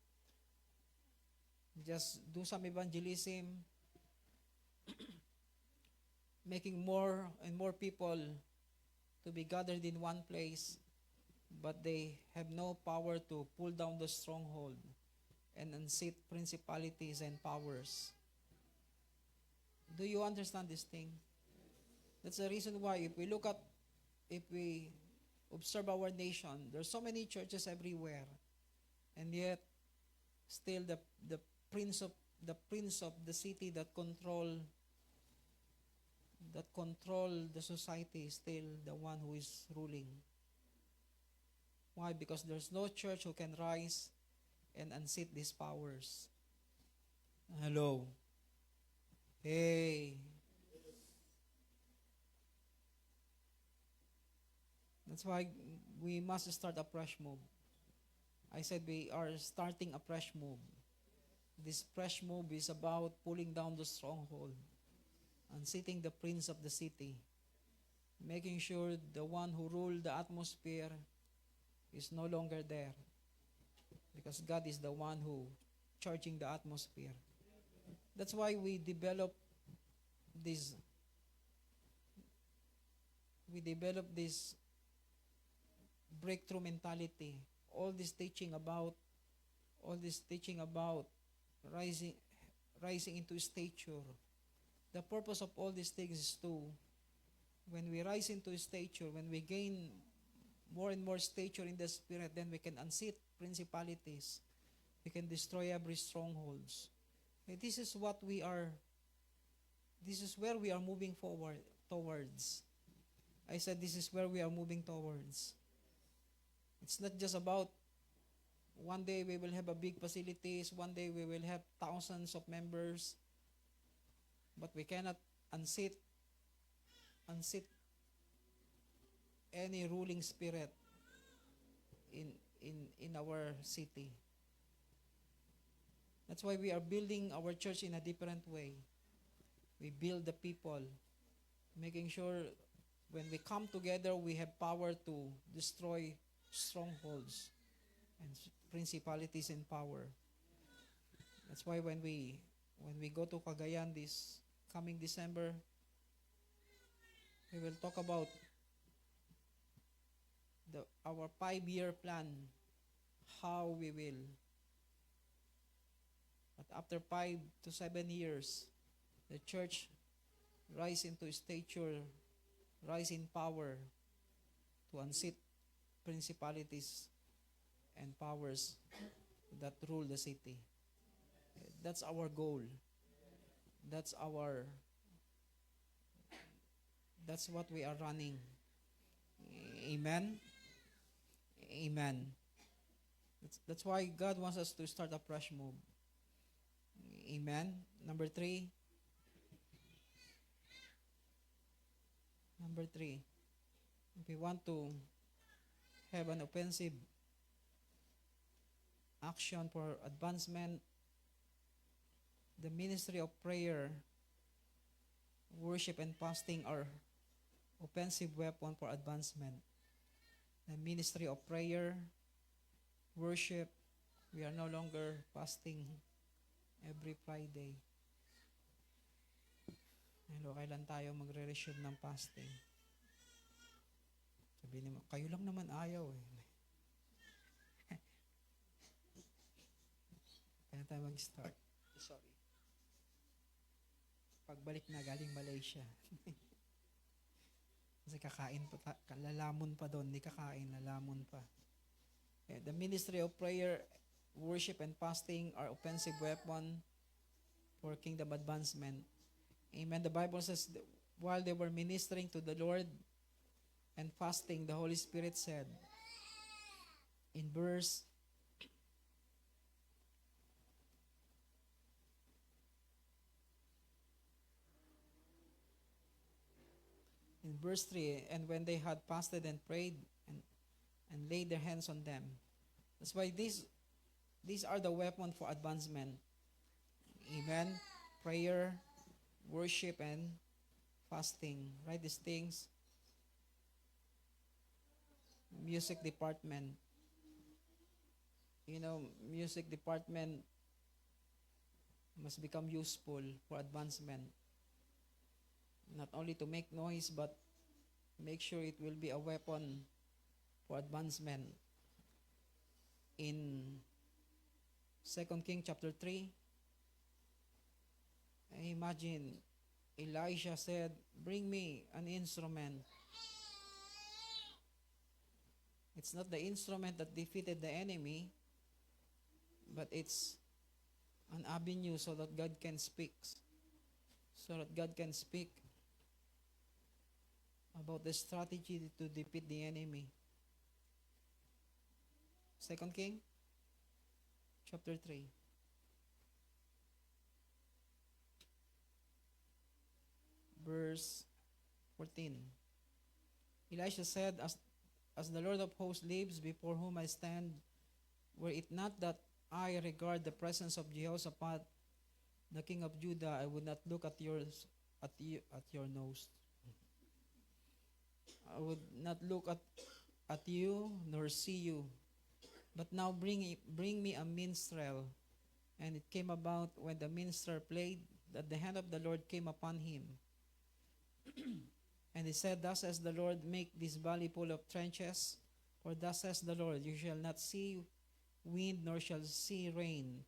just do some evangelism, making more and more people to be gathered in one place, but they have no power to pull down the stronghold and unseat principalities and powers. Do you understand this thing? That's the reason why if we observe our nation, there's so many churches everywhere, and yet still the prince of the city that control the society is still the one who is ruling. Why? Because there's no church who can rise and unseat these powers. Hello. Hey. That's why we must start a fresh move. I said we are starting a fresh move. This fresh move is about pulling down the stronghold, unseating the prince of the city. making sure the one who ruled the atmosphere is no longer there, because God is the one who charging the atmosphere. That's why this we develop this breakthrough mentality. All this teaching about rising rising into stature. The purpose of all these things is to, when we rise into stature, when we gain more and more stature in the spirit, then we can unseat principalities. We can destroy every strongholds. And this is where we are moving forward towards. I said this is where we are moving towards. It's not just about one day we will have a big facilities, one day we will have thousands of members, but we cannot unseat any ruling spirit in our city. That's why we are building our church in a different way. We build the people, making sure when we come together, we have power to destroy strongholds and principalities in power. That's why when we go to Cagayan this coming December, we will talk about our 5-year plan, how we will. But after 5 to 7 years, the church rise into stature, rise in power to unseat principalities and powers that rule the city. That's our goal. That's what we are running. Amen. Amen. That's why God wants us to start a fresh move. Amen. Number 3. If we want to have an offensive action for advancement, the ministry of prayer, worship, and fasting are offensive weapon for advancement. The ministry of prayer, worship, we are no longer fasting every Friday. Hello, kailan tayo magre-resume ng fasting? Sabi naman, kayo lang naman ayaw eh. Kailan tayo mag-start? Sorry. Pagbalik na galing Malaysia. Kasi kakain pa, lalamon pa doon, hindi kakain, lalamon pa. The ministry of prayer, worship, and fasting are offensive weapon for kingdom advancement. Amen. The Bible says, while they were ministering to the Lord and fasting, the Holy Spirit said, in verse 3, and when they had fasted and prayed and laid their hands on them. That's why these are the weapons for advancement. Amen. Prayer, worship, and fasting. Right? These things. Music department. Music department must become useful for advancement. Not only to make noise, but make sure it will be a weapon for advancement. In 2 Kings chapter 3, I imagine Elisha said, bring me an instrument. It's not the instrument that defeated the enemy, but it's an avenue so that God can speak. So that God can speak about the strategy to defeat the enemy. 2 King chapter 3. Verse 14. Elisha said, as the Lord of hosts lives, before whom I stand, were it not that I regard the presence of Jehoshaphat, the king of Judah, I would not look at your nose. I would not look at you nor see you. But now bring me a minstrel. And it came about when the minstrel played that the hand of the Lord came upon him. And he said, Thus says the Lord, make this valley full of trenches. For thus says the Lord, you shall not see wind nor shall see rain.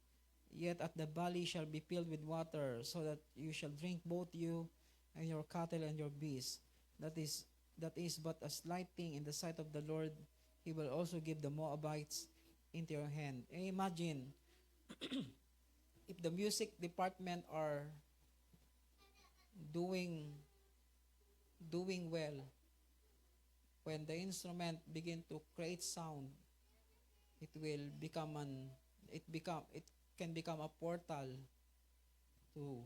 Yet at the valley shall be filled with water, so that you shall drink both you and your cattle and your beasts. That is but a slight thing in the sight of the Lord. He will also give the Moabites into your hand. Imagine if the music department are doing well, when the instrument begin to create sound, it can become a portal to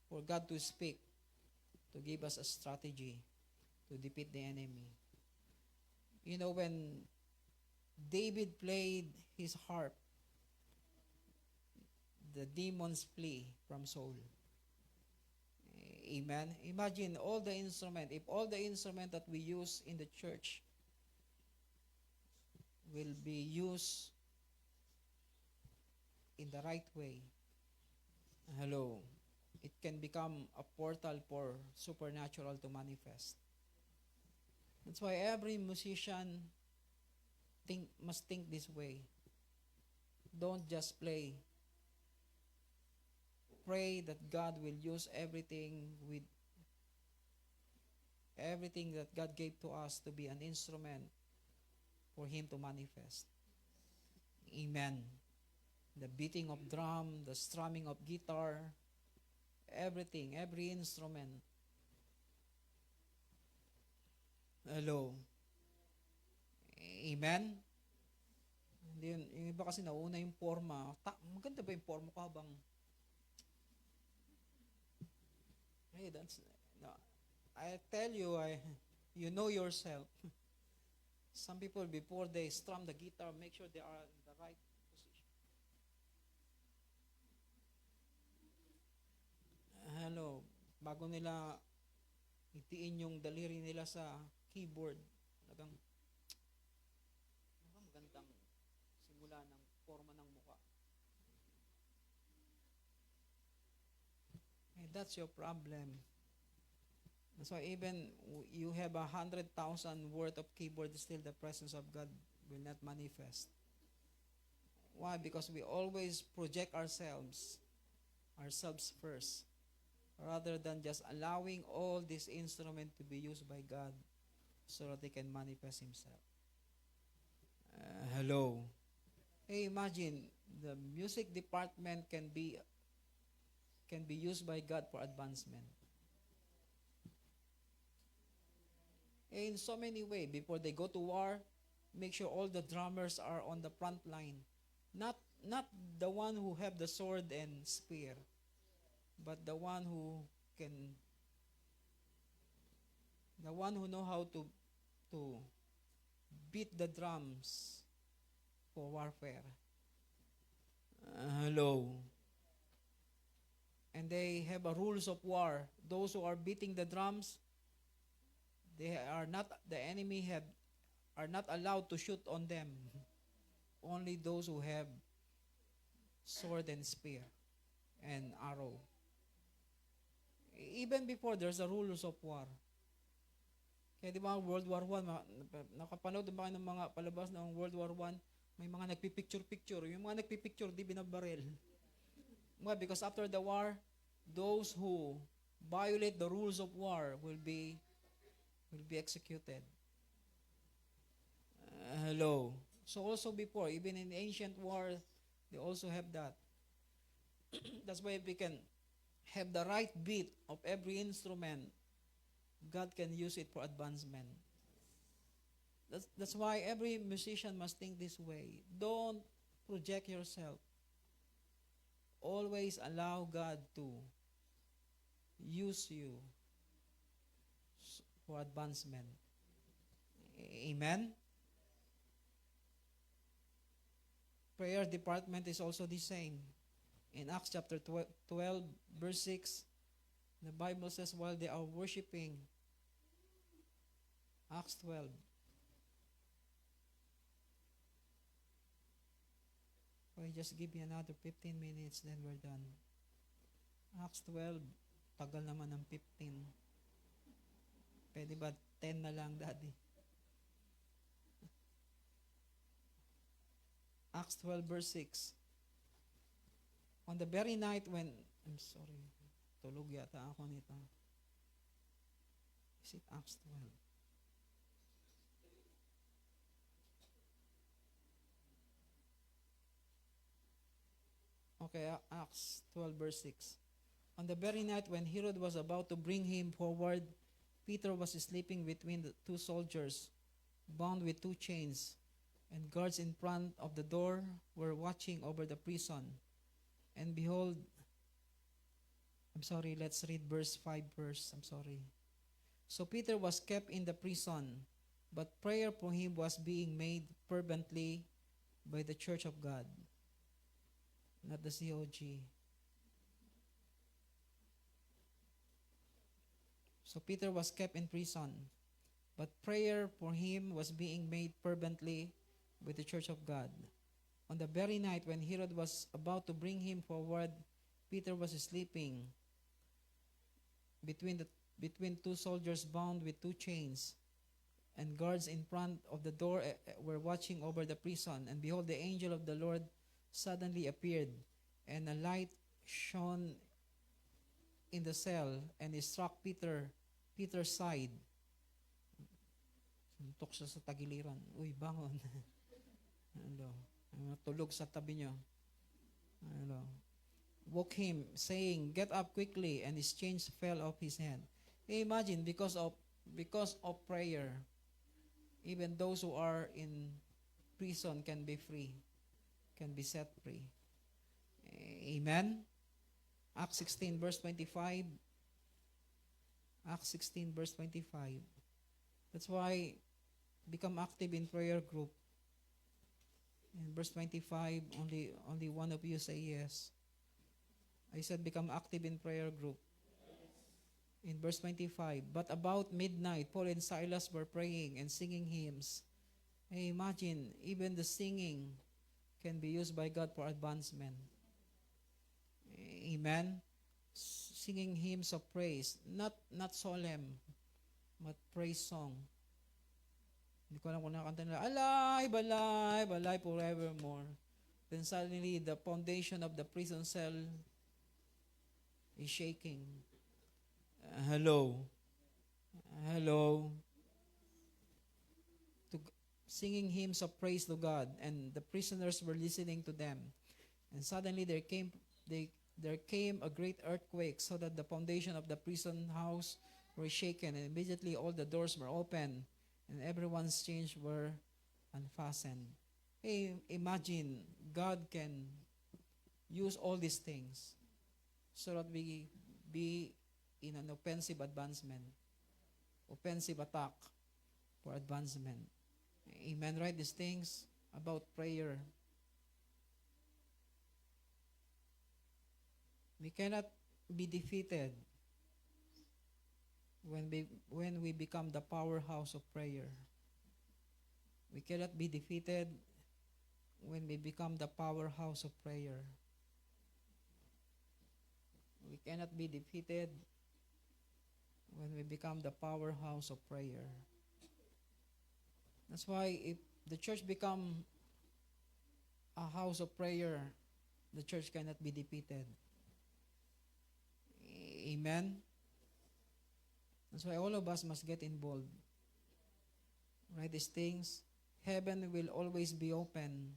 for God to speak, to give us a strategy to defeat the enemy. You know, when David played his harp, the demons flee from Saul. Amen. Imagine all the instrument. If all the instrument that we use in the church will be used in the right way, hello, it can become a portal for supernatural to manifest. That's why every musician must think this way. Don't just play. Pray that God will use everything that God gave to us to be an instrument for Him to manifest. Amen. The beating of drum, the strumming of guitar, everything, every instrument. Hello. Amen. Hindi yung iba kasi nauna yung forma. Maganda ba yung forma ko habang hey, no, I tell you, you know yourself. Some people, before they strum the guitar, make sure they are in the right position. Hello, bago nila itiin yung daliri nila sa keyboard, talagang magandang simula ng forma ng mukha. That's your problem. So even you have 100,000 worth of keyboard, still the presence of God will not manifest. Why? Because we always project ourselves first, rather than just allowing all this instrument to be used by God so that they can manifest Himself. Hello. Hey, imagine the music department can be used by God for advancement. In so many ways, before they go to war, make sure all the drummers are on the front line. Not the one who have the sword and spear, but the one who know how to beat the drums for warfare. Hello. And they have a rules of war. Those who are beating the drums, the enemy are not allowed to shoot on them. Only those who have sword and spear and arrow. Even before, there's a rules of war. Kaya di ba, World War I, nakapanood ba kayo ng mga palabas ng World War I, may mga nagpipicture-picture. Yung mga nagpipicture, di binabaril. Why? Because after the war, those who violate the rules of war will be executed. Hello. So also before, even in ancient war, they also have that. That's why we can have the right beat of every instrument. God can use it for advancement. That's why every musician must think this way. Don't project yourself. Always allow God to use you for advancement. Amen? Prayer department is also the same. In Acts chapter 12, verse 6, The Bible says while they are worshiping, Acts 12, okay, just give me another 15 minutes, then we're done. Acts 12, tagal naman ng 15. Pwede ba 10 na lang, Daddy? Acts 12 verse 6. On the very night when, I'm sorry, tulog yata ako nito. Is it Acts 12? Okay, Acts 12 verse 6. On the very night when Herod was about to bring him forward, Peter was sleeping between the two soldiers, bound with two chains, and guards in front of the door were watching over the prison. And behold, I'm sorry, let's read verse 5 first. I'm sorry. So Peter was kept in the prison, but prayer for him was being made fervently by the church of God, not the COG. So Peter was kept in prison, but prayer for him was being made fervently with the church of God. On the very night when Herod was about to bring him forward, Peter was sleeping between two soldiers bound with two chains, and guards in front of the door were watching over the prison. And behold, the angel of the Lord suddenly appeared, and a light shone in the cell, and he struck Peter's side. Suntok siya sa tagiliran. Uy, bangon. Hello. Tulog sa tabi niyo. Hello. Woke him, saying, "Get up quickly," and his chains fell off his hand. Imagine, because of prayer, even those who are in prison can be free, can be set free. Amen? Acts 16 verse 25. Acts 16 verse 25. That's why become active in prayer group. In verse 25, only one of you say yes. I said become active in prayer group. In verse 25, but about midnight, Paul and Silas were praying and singing hymns. Hey, imagine, even the singing can be used by God for advancement. Amen? Singing hymns of praise, not solemn, but praise song. Hindi ko alam kung nakakanta nila, alive, alive, alive forevermore. Then suddenly, the foundation of the prison cell is shaking. Hello. Hello. Singing hymns of praise to God, and the prisoners were listening to them. And suddenly there came a great earthquake, so that the foundation of the prison house were shaken, and immediately all the doors were open, and everyone's chains were unfastened. Hey, imagine God can use all these things so that we be in an offensive advancement, offensive attack for advancement. Amen. Write these things about prayer. We cannot be defeated when we become the powerhouse of prayer. We cannot be defeated when we become the powerhouse of prayer. We cannot be defeated when we become the powerhouse of prayer. That's why if the church become a house of prayer, the church cannot be defeated. Amen? That's why all of us must get involved. Right? These things, heaven will always be open.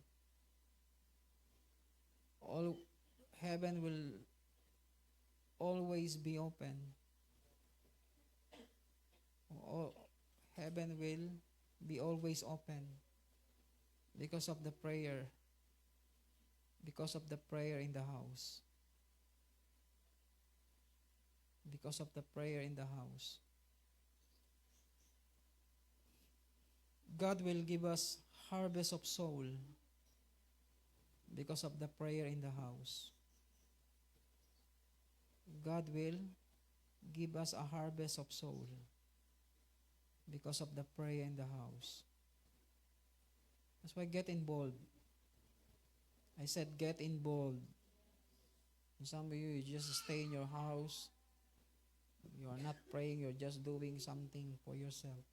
Heaven will always be open. Heaven will be always open because of the prayer. Because of the prayer in the house. Because of the prayer in the house. God will give us harvest of soul because of the prayer in the house. God will give us a harvest of soul because of the prayer in the house. That's why get involved. I said get involved. And some of you just stay in your house. You are not praying, you're just doing something for yourself.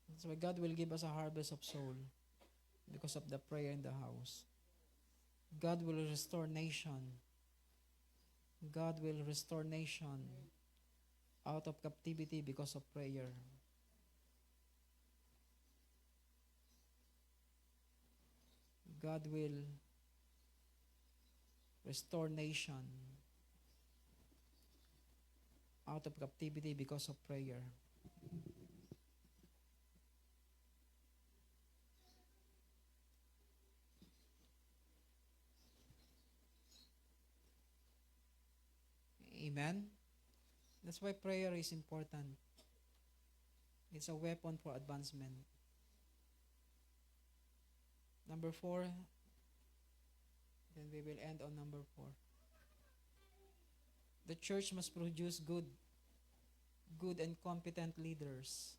That's why God will give us a harvest of soul because of the prayer in the house. God will restore nation. God will restore nation out of captivity because of prayer. God will restore nation out of captivity because of prayer. Amen? That's why prayer is important. It's a weapon for advancement. Number 4, then we will end on number 4. The church must produce good and competent leaders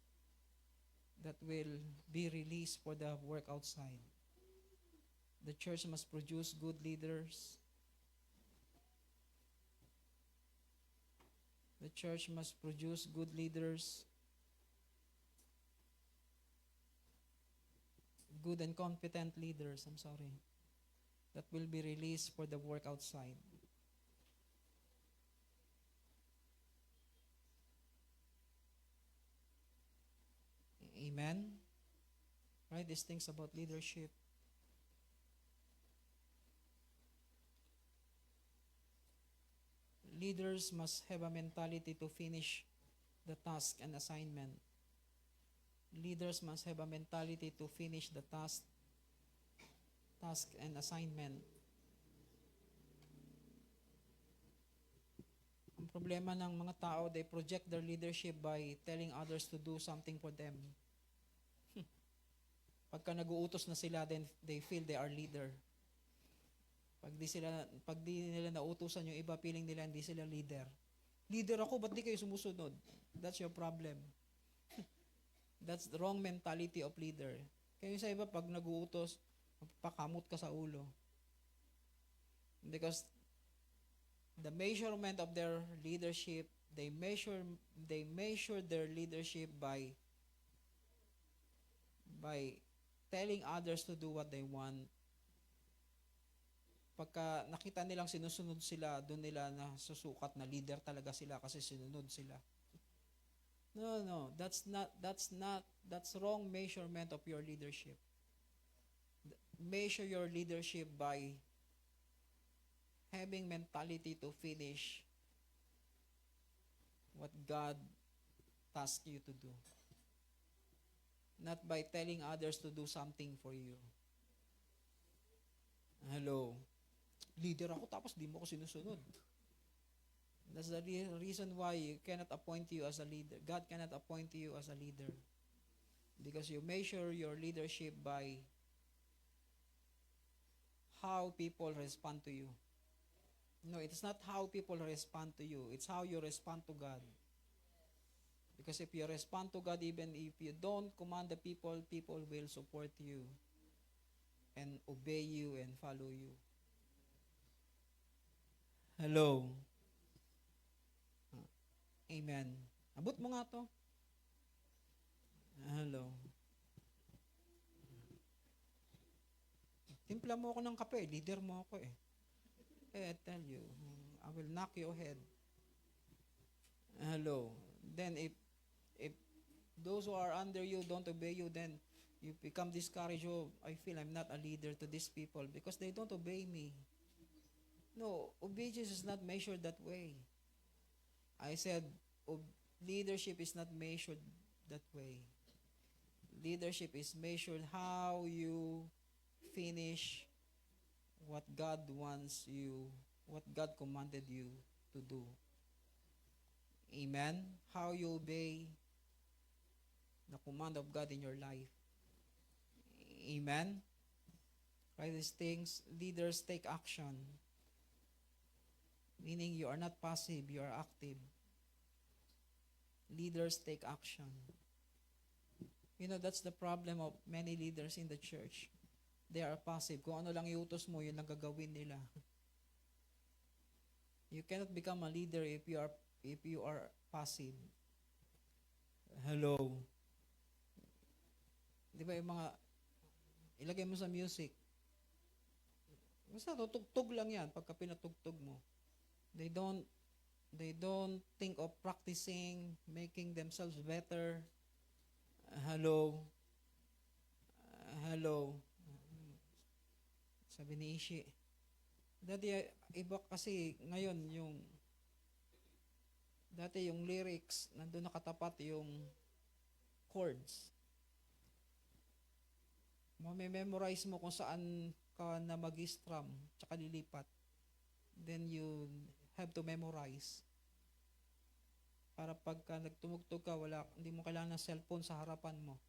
that will be released for the work outside. The church must produce good leaders. The church must produce good leaders, good and competent leaders, that will be released for the work outside. Amen? Right? These things about leadership. Leaders must have a mentality to finish the task and assignment. Leaders must have a mentality to finish the task and assignment. Ang problema ng mga tao, they project their leadership by telling others to do something for them. Pagka nag-uutos na sila, then they feel they are leader. Pag di nila nautusan yung iba, feeling nila hindi sila leader. Leader ako, ba't di kayo sumusunod? That's your problem. That's the wrong mentality of leader. Kaya sa iba, pag nag-uutos, pakamot ka sa ulo. Because the measurement of their leadership, they measure their leadership by telling others to do what they want. Pagka nakita nilang sinusunod sila, doon nila na susukat na leader talaga sila kasi sinunod sila. No, that's wrong measurement of your leadership. Measure your leadership by having mentality to finish what God tasked you to do. Not by telling others to do something for you. Hello. Leader ako tapos di mo ko sinusunod. That's the reason why you cannot appoint you as a leader. God cannot appoint you as a leader. Because you measure your leadership by how people respond to you. No, it's not how people respond to you. It's how you respond to God. Because if you respond to God, even if you don't command the people, people will support you and obey you and follow you. Hello. Amen. Abot mo nga to. Hello. Timpla mo ako ng kape, leader mo ako eh. I tell you, I will knock your head. Hello. Then if those who are under you don't obey you, then you become discouraged. Oh, I feel I'm not a leader to these people because they don't obey me. No, obedience is not measured that way. I said, leadership is not measured that way. Leadership is measured how you finish what God wants you, what God commanded you to do. Amen? How you obey the command of God in your life. Amen? Right, these things, leaders take action. meaning you are not passive, you are active. Leaders take action. You know, that's the problem of many leaders in the church. They are passive. Kung ano lang iutos mo, yun ang gagawin nila. You cannot become a leader if you are passive. Hello. Di ba yung mga ilagay mo sa music? Basta tutugtog lang yan pagka pinatugtog mo. They don't think of practicing, making themselves better. Hello. Hello. Sabi ni Ishi. Dati iba kasi ngayon dati yung lyrics, nandun nakatapat yung chords. Memorize mo kung saan ka na mag-strum, tsaka lilipat. Then you have to memorize. Para pagka nagtumugtog ka, hindi mo kailangan ng cellphone sa harapan mo.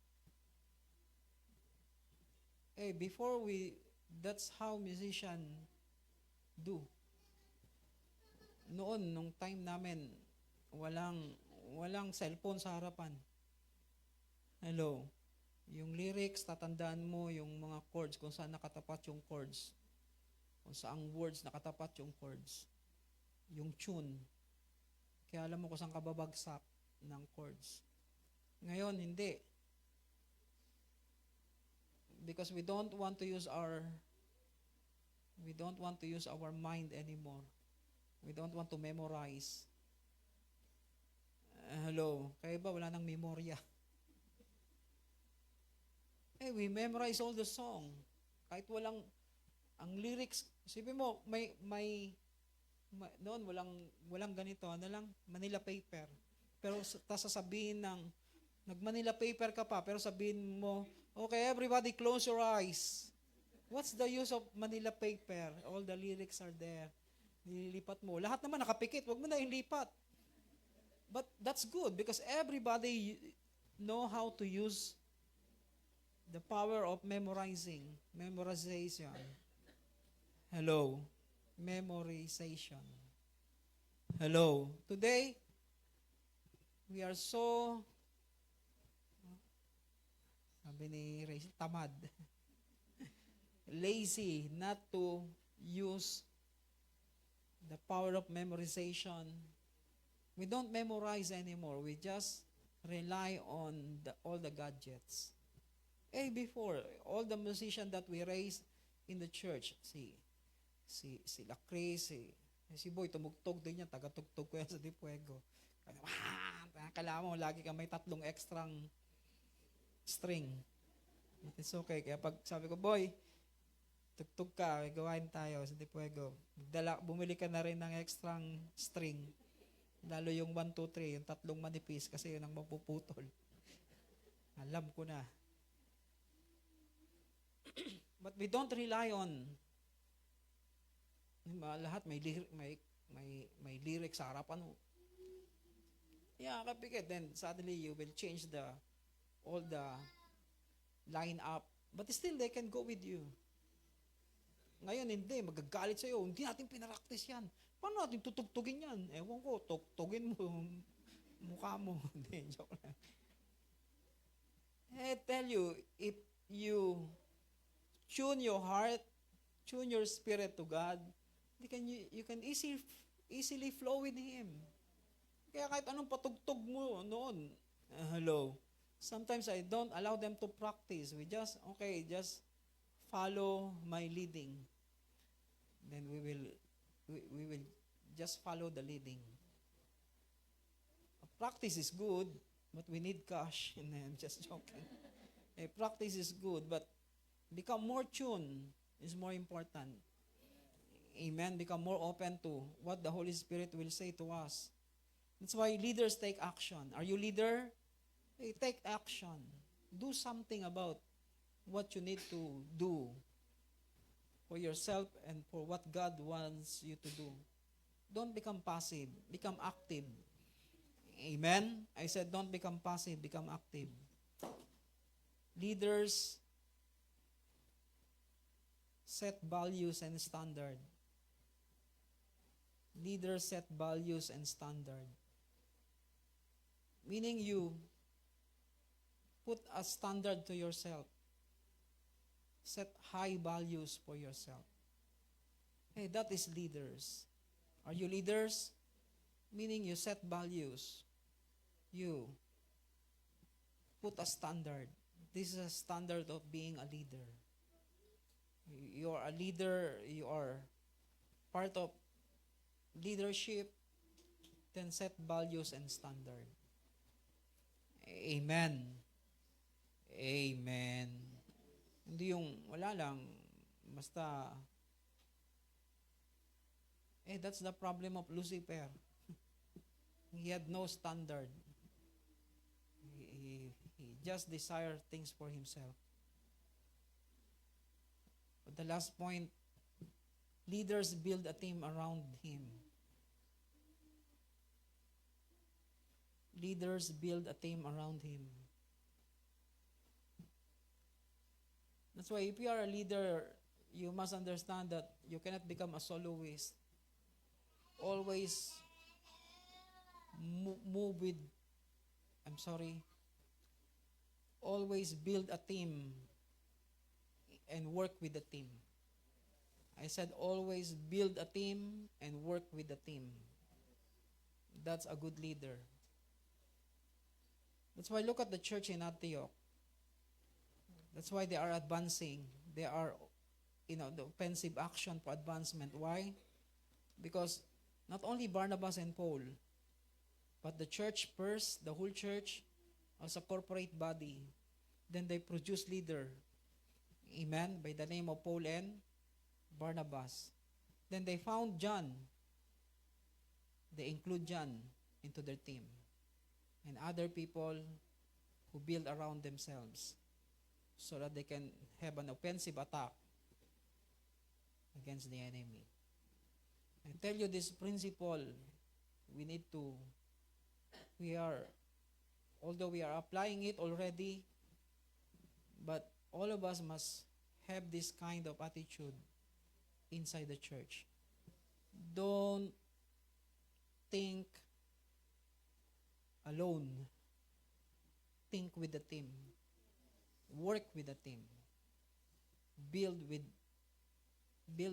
That's how musician do. Noon, nung time namin, walang cellphone sa harapan. Hello. Yung lyrics, tatandaan mo yung mga chords, kung saan nakatapat yung chords. Kung saang words nakatapat yung chords. Yung tune. Kaya alam mo kung saan kababagsak ng chords. Ngayon, hindi. Because we don't want to use our mind anymore. We don't want to memorize. Hello. Kaya ba wala nang memorya? We memorize all the song. Kahit ang lyrics, sabi mo, noon walang ganito, Manila paper. Pero sasabihin nag-Manila paper ka pa, pero sabihin mo, okay, everybody close your eyes. What's the use of Manila paper? All the lyrics are there. Nililipat mo. Lahat naman nakapikit, wag mo na ilipat. But that's good because everybody know how to use the power of memorization. Hello. Memorization. Hello. Today, we are so, sabi ni Rachel, tamad. Lazy not to use the power of memorization. We don't memorize anymore. We just rely on all the gadgets. Before, all the musicians that we raised in the church, si Chris, si Boy, tumugtog din yan, taga-tugtog ko yan sa Dipuego. Kailangan mo, lagi ka may 3 extrang string. But it's okay. Kaya pag sabi ko, Boy, tugtog ka, gawain tayo sa Dipuego. Bumili ka na rin ng extrang string. Lalo yung 1, 2, 3, yung 3 manipis kasi yun ang mapuputol. Alam ko na. But we don't rely on lahat may lyrics sa harapan mo. Yeah, kapikit. Then suddenly you will change all the line up. But still they can go with you. Ngayon hindi, magagalit sa'yo. Hindi natin pinaraktis yan. Paano natin tutugtugin yan? Ewan ko, tugtugin mo mukha mo. Hindi, joke lang. I tell you, if you tune your heart, tune your spirit to God, you can easily flow with Him. Kaya kahit anong patugtog mo noon, hello. Sometimes I don't allow them to practice. We just follow my leading. Then we will just follow the leading. Practice is good, but we need cash. And I'm just joking. Practice is good, but become more tuned is more important. Amen. Become more open to what the Holy Spirit will say to us. That's why leaders take action. Are you leader? Take action. Do something about what you need to do for yourself and for what God wants you to do. Don't become passive. Become active. Amen. I said don't become passive. Become active. Leaders set values and standard. Leaders set values and standard. Meaning you put a standard to yourself. Set high values for yourself. Hey, that is leaders. Are you leaders? Meaning you set values. You put a standard. This is a standard of being a leader. You are a leader, you are part of leadership, then set values and standard. Amen. Amen. Hindi yung wala lang, basta, that's the problem of Lucifer. He had no standard. He just desired things for himself. But the last point, leaders build a team around him. Leaders build a team around him. That's why if you are a leader, you must understand that you cannot become a soloist. Always move with, always build a team and work with the team. I said always build a team and work with the team. That's a good leader. That's why look at the church in Antioch. That's why they are advancing. They are, the offensive action for advancement. Why? Because not only Barnabas and Paul, but the church first, the whole church, as a corporate body, then they produce leader. Amen? By the name of Paul and Barnabas. Then they found John. They include John into their team. And other people who build around themselves so that they can have an offensive attack against the enemy. I tell you this principle, although we are applying it already, but all of us must have this kind of attitude inside the church. Don't think alone. Think with the team. Work with the team. Build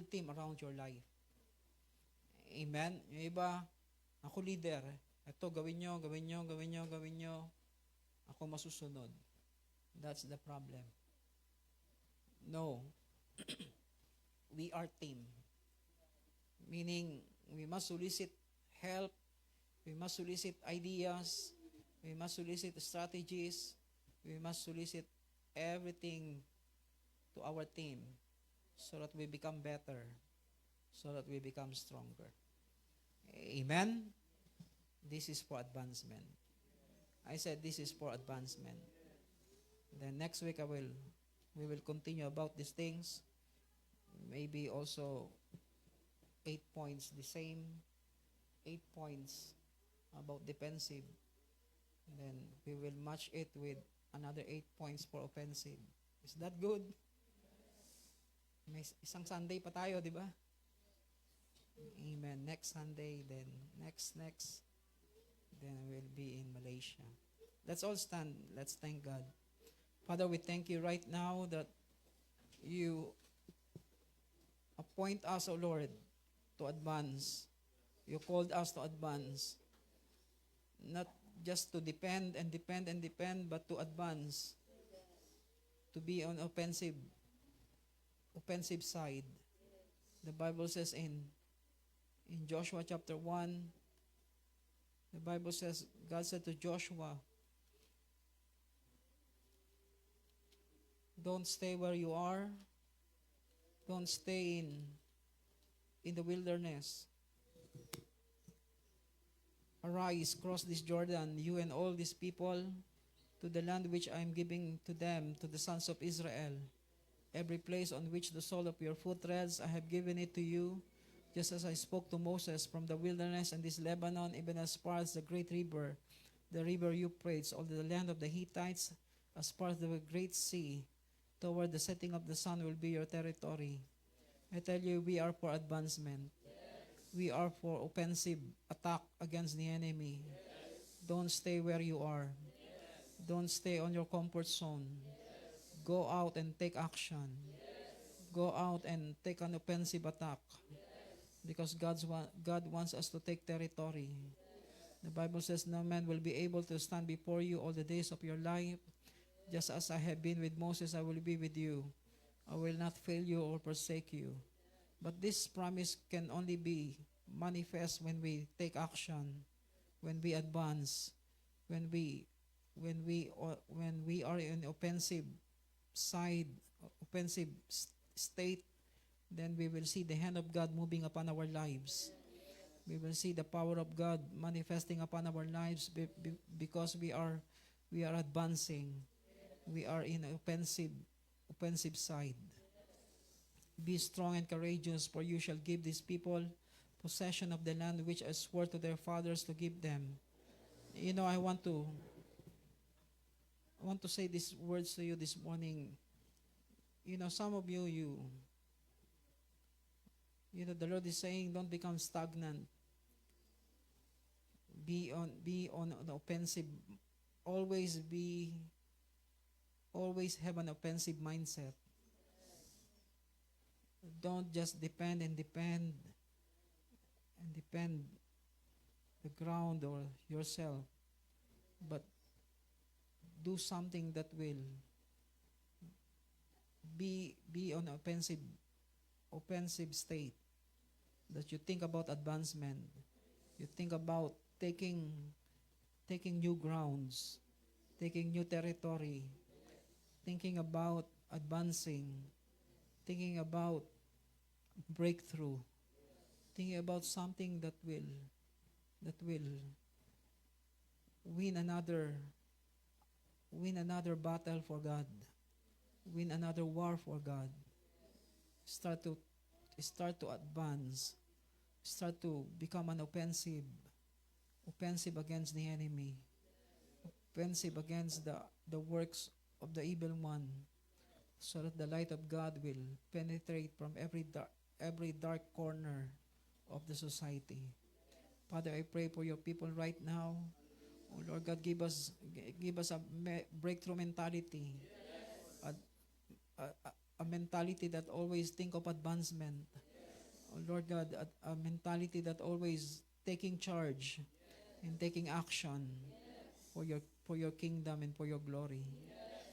team around your life. Amen? Yung iba, ako leader. Ito, gawin nyo. Ako masusunod. That's the problem. No. We are team. Meaning, we must solicit help. We must solicit ideas. We must solicit strategies. We must solicit everything to our team so that we become better, so that we become stronger. Amen? This is for advancement. I said this is for advancement. Then next week we will continue about these things. Maybe also 8 points the same. 8 points about defensive. Then we will match it with another 8 points for offensive. Is that good? May isang Sunday pa tayo, di ba? Amen. Next Sunday, then next. Then we'll be in Malaysia. Let's all stand. Let's thank God. Father, we thank you right now that you appoint us, O Lord, to advance. You called us to advance. Not just to depend, but to advance. To be on offensive side. The Bible says in Joshua chapter 1, the Bible says, God said to Joshua, don't stay where you are. Don't stay in the wilderness. Arise, cross this Jordan, you and all these people, to the land which I am giving to them, to the sons of Israel. Every place on which the sole of your foot treads, I have given it to you, just as I spoke to Moses from the wilderness and this Lebanon, even as far as the great river, the river Euphrates, all the land of the Hittites, as far as the great sea, toward the setting of the sun will be your territory. I tell you, we are for advancement. We are for offensive attack against the enemy. Don't stay where you are. Don't stay on your comfort zone. Go out and take action. Go out and take an offensive attack. Because God wants us to take territory. The Bible says no man will be able to stand before you all the days of your life. Just as I have been with Moses, I will be with you. I will not fail you or forsake you. But this promise can only be manifest when we take action, when we advance, when we are in offensive state. Then we will see the hand of God moving upon our lives. We will see the power of God manifesting upon our lives because we are advancing. We are in offensive side. Be strong and courageous, for you shall give these people possession of the land which I swore to their fathers to give them. You know, I want to say these words to you this morning. You know, some of you know, the Lord is saying, don't become stagnant. Be on the offensive. Always have an offensive mindset. Don't just depend the ground or yourself, but do something that will be on offensive state. That you think about advancement. You think about taking new grounds, taking new territory, thinking about advancing, thinking about breakthrough, thinking about something that will win another battle for God, win another war for God. Start to advance, start to become an offensive against the enemy, offensive against the works of the evil one, so that the light of God will penetrate from every dark corner of the society. Father, I pray for your people right now. Oh Lord God, give us a breakthrough mentality, a mentality that always think of advancement. Oh Lord God, a mentality that always taking charge and taking action for your kingdom and for your glory.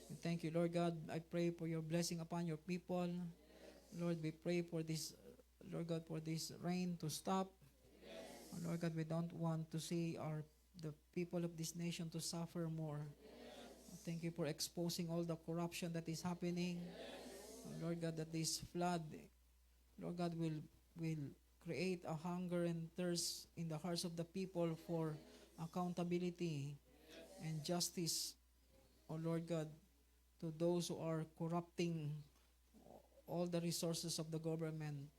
And thank you, Lord God. I pray for your blessing upon your people. Lord, we pray for this, Lord God, for this rain to stop. Lord God, we don't want to see the people of this nation to suffer more. Thank you for exposing all the corruption that is happening. Lord God, that this flood, Lord God, will create a hunger and thirst in the hearts of the people for accountability and justice, oh Lord God, to those who are corrupting all the resources of the government.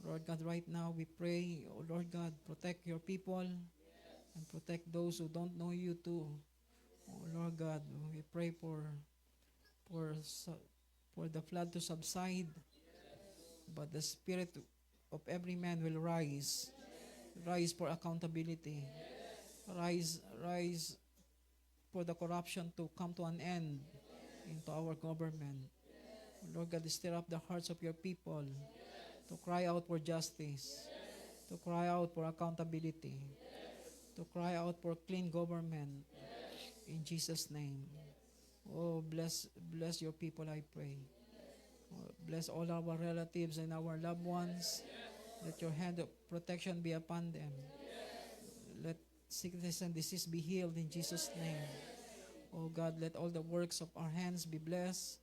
Lord God, right now we pray, oh Lord God, protect your people and protect those who don't know you too. Oh Lord God, we pray for the flood to subside, but the spirit of every man will rise for accountability, rise for the corruption to come to an end into our government. Lord God, stir up the hearts of your people to cry out for justice, to cry out for accountability, to cry out for clean government. In Jesus' name. Oh, bless your people, I pray. Oh, bless all our relatives and our loved ones. Let your hand of protection be upon them. Let sickness and disease be healed in Jesus' name. Oh God, let all the works of our hands be blessed.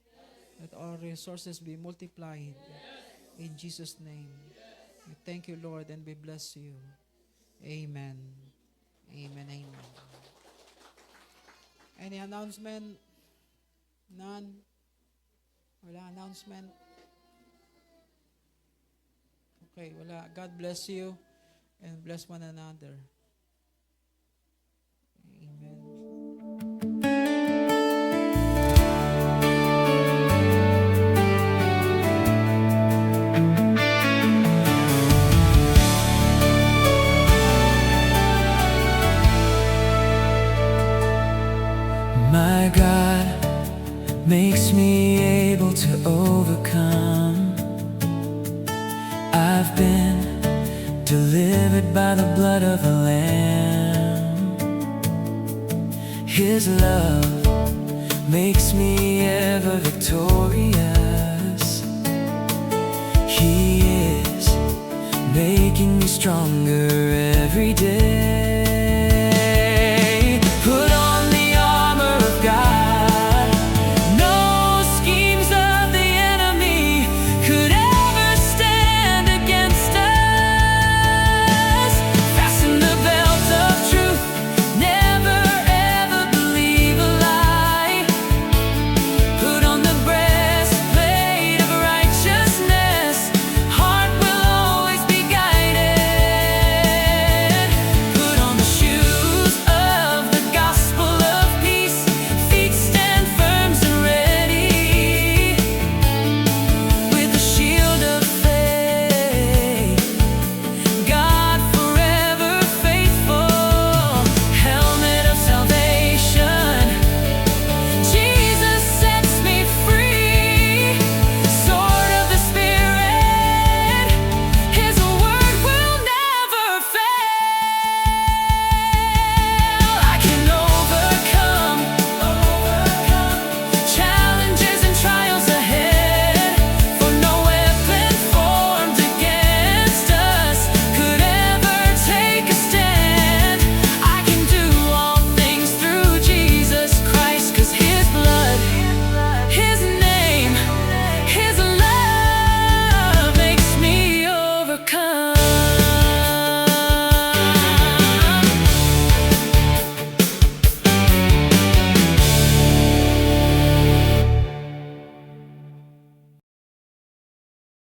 Let our resources be multiplied. In Jesus' name. We thank you, Lord, and we bless you. Amen. Amen. Amen. Any announcement? None? Wala announcement? Okay, wala. God bless you and bless one another. me able to overcome. I've been delivered by the blood of the Lamb. His love makes me ever victorious. He is making me stronger every day.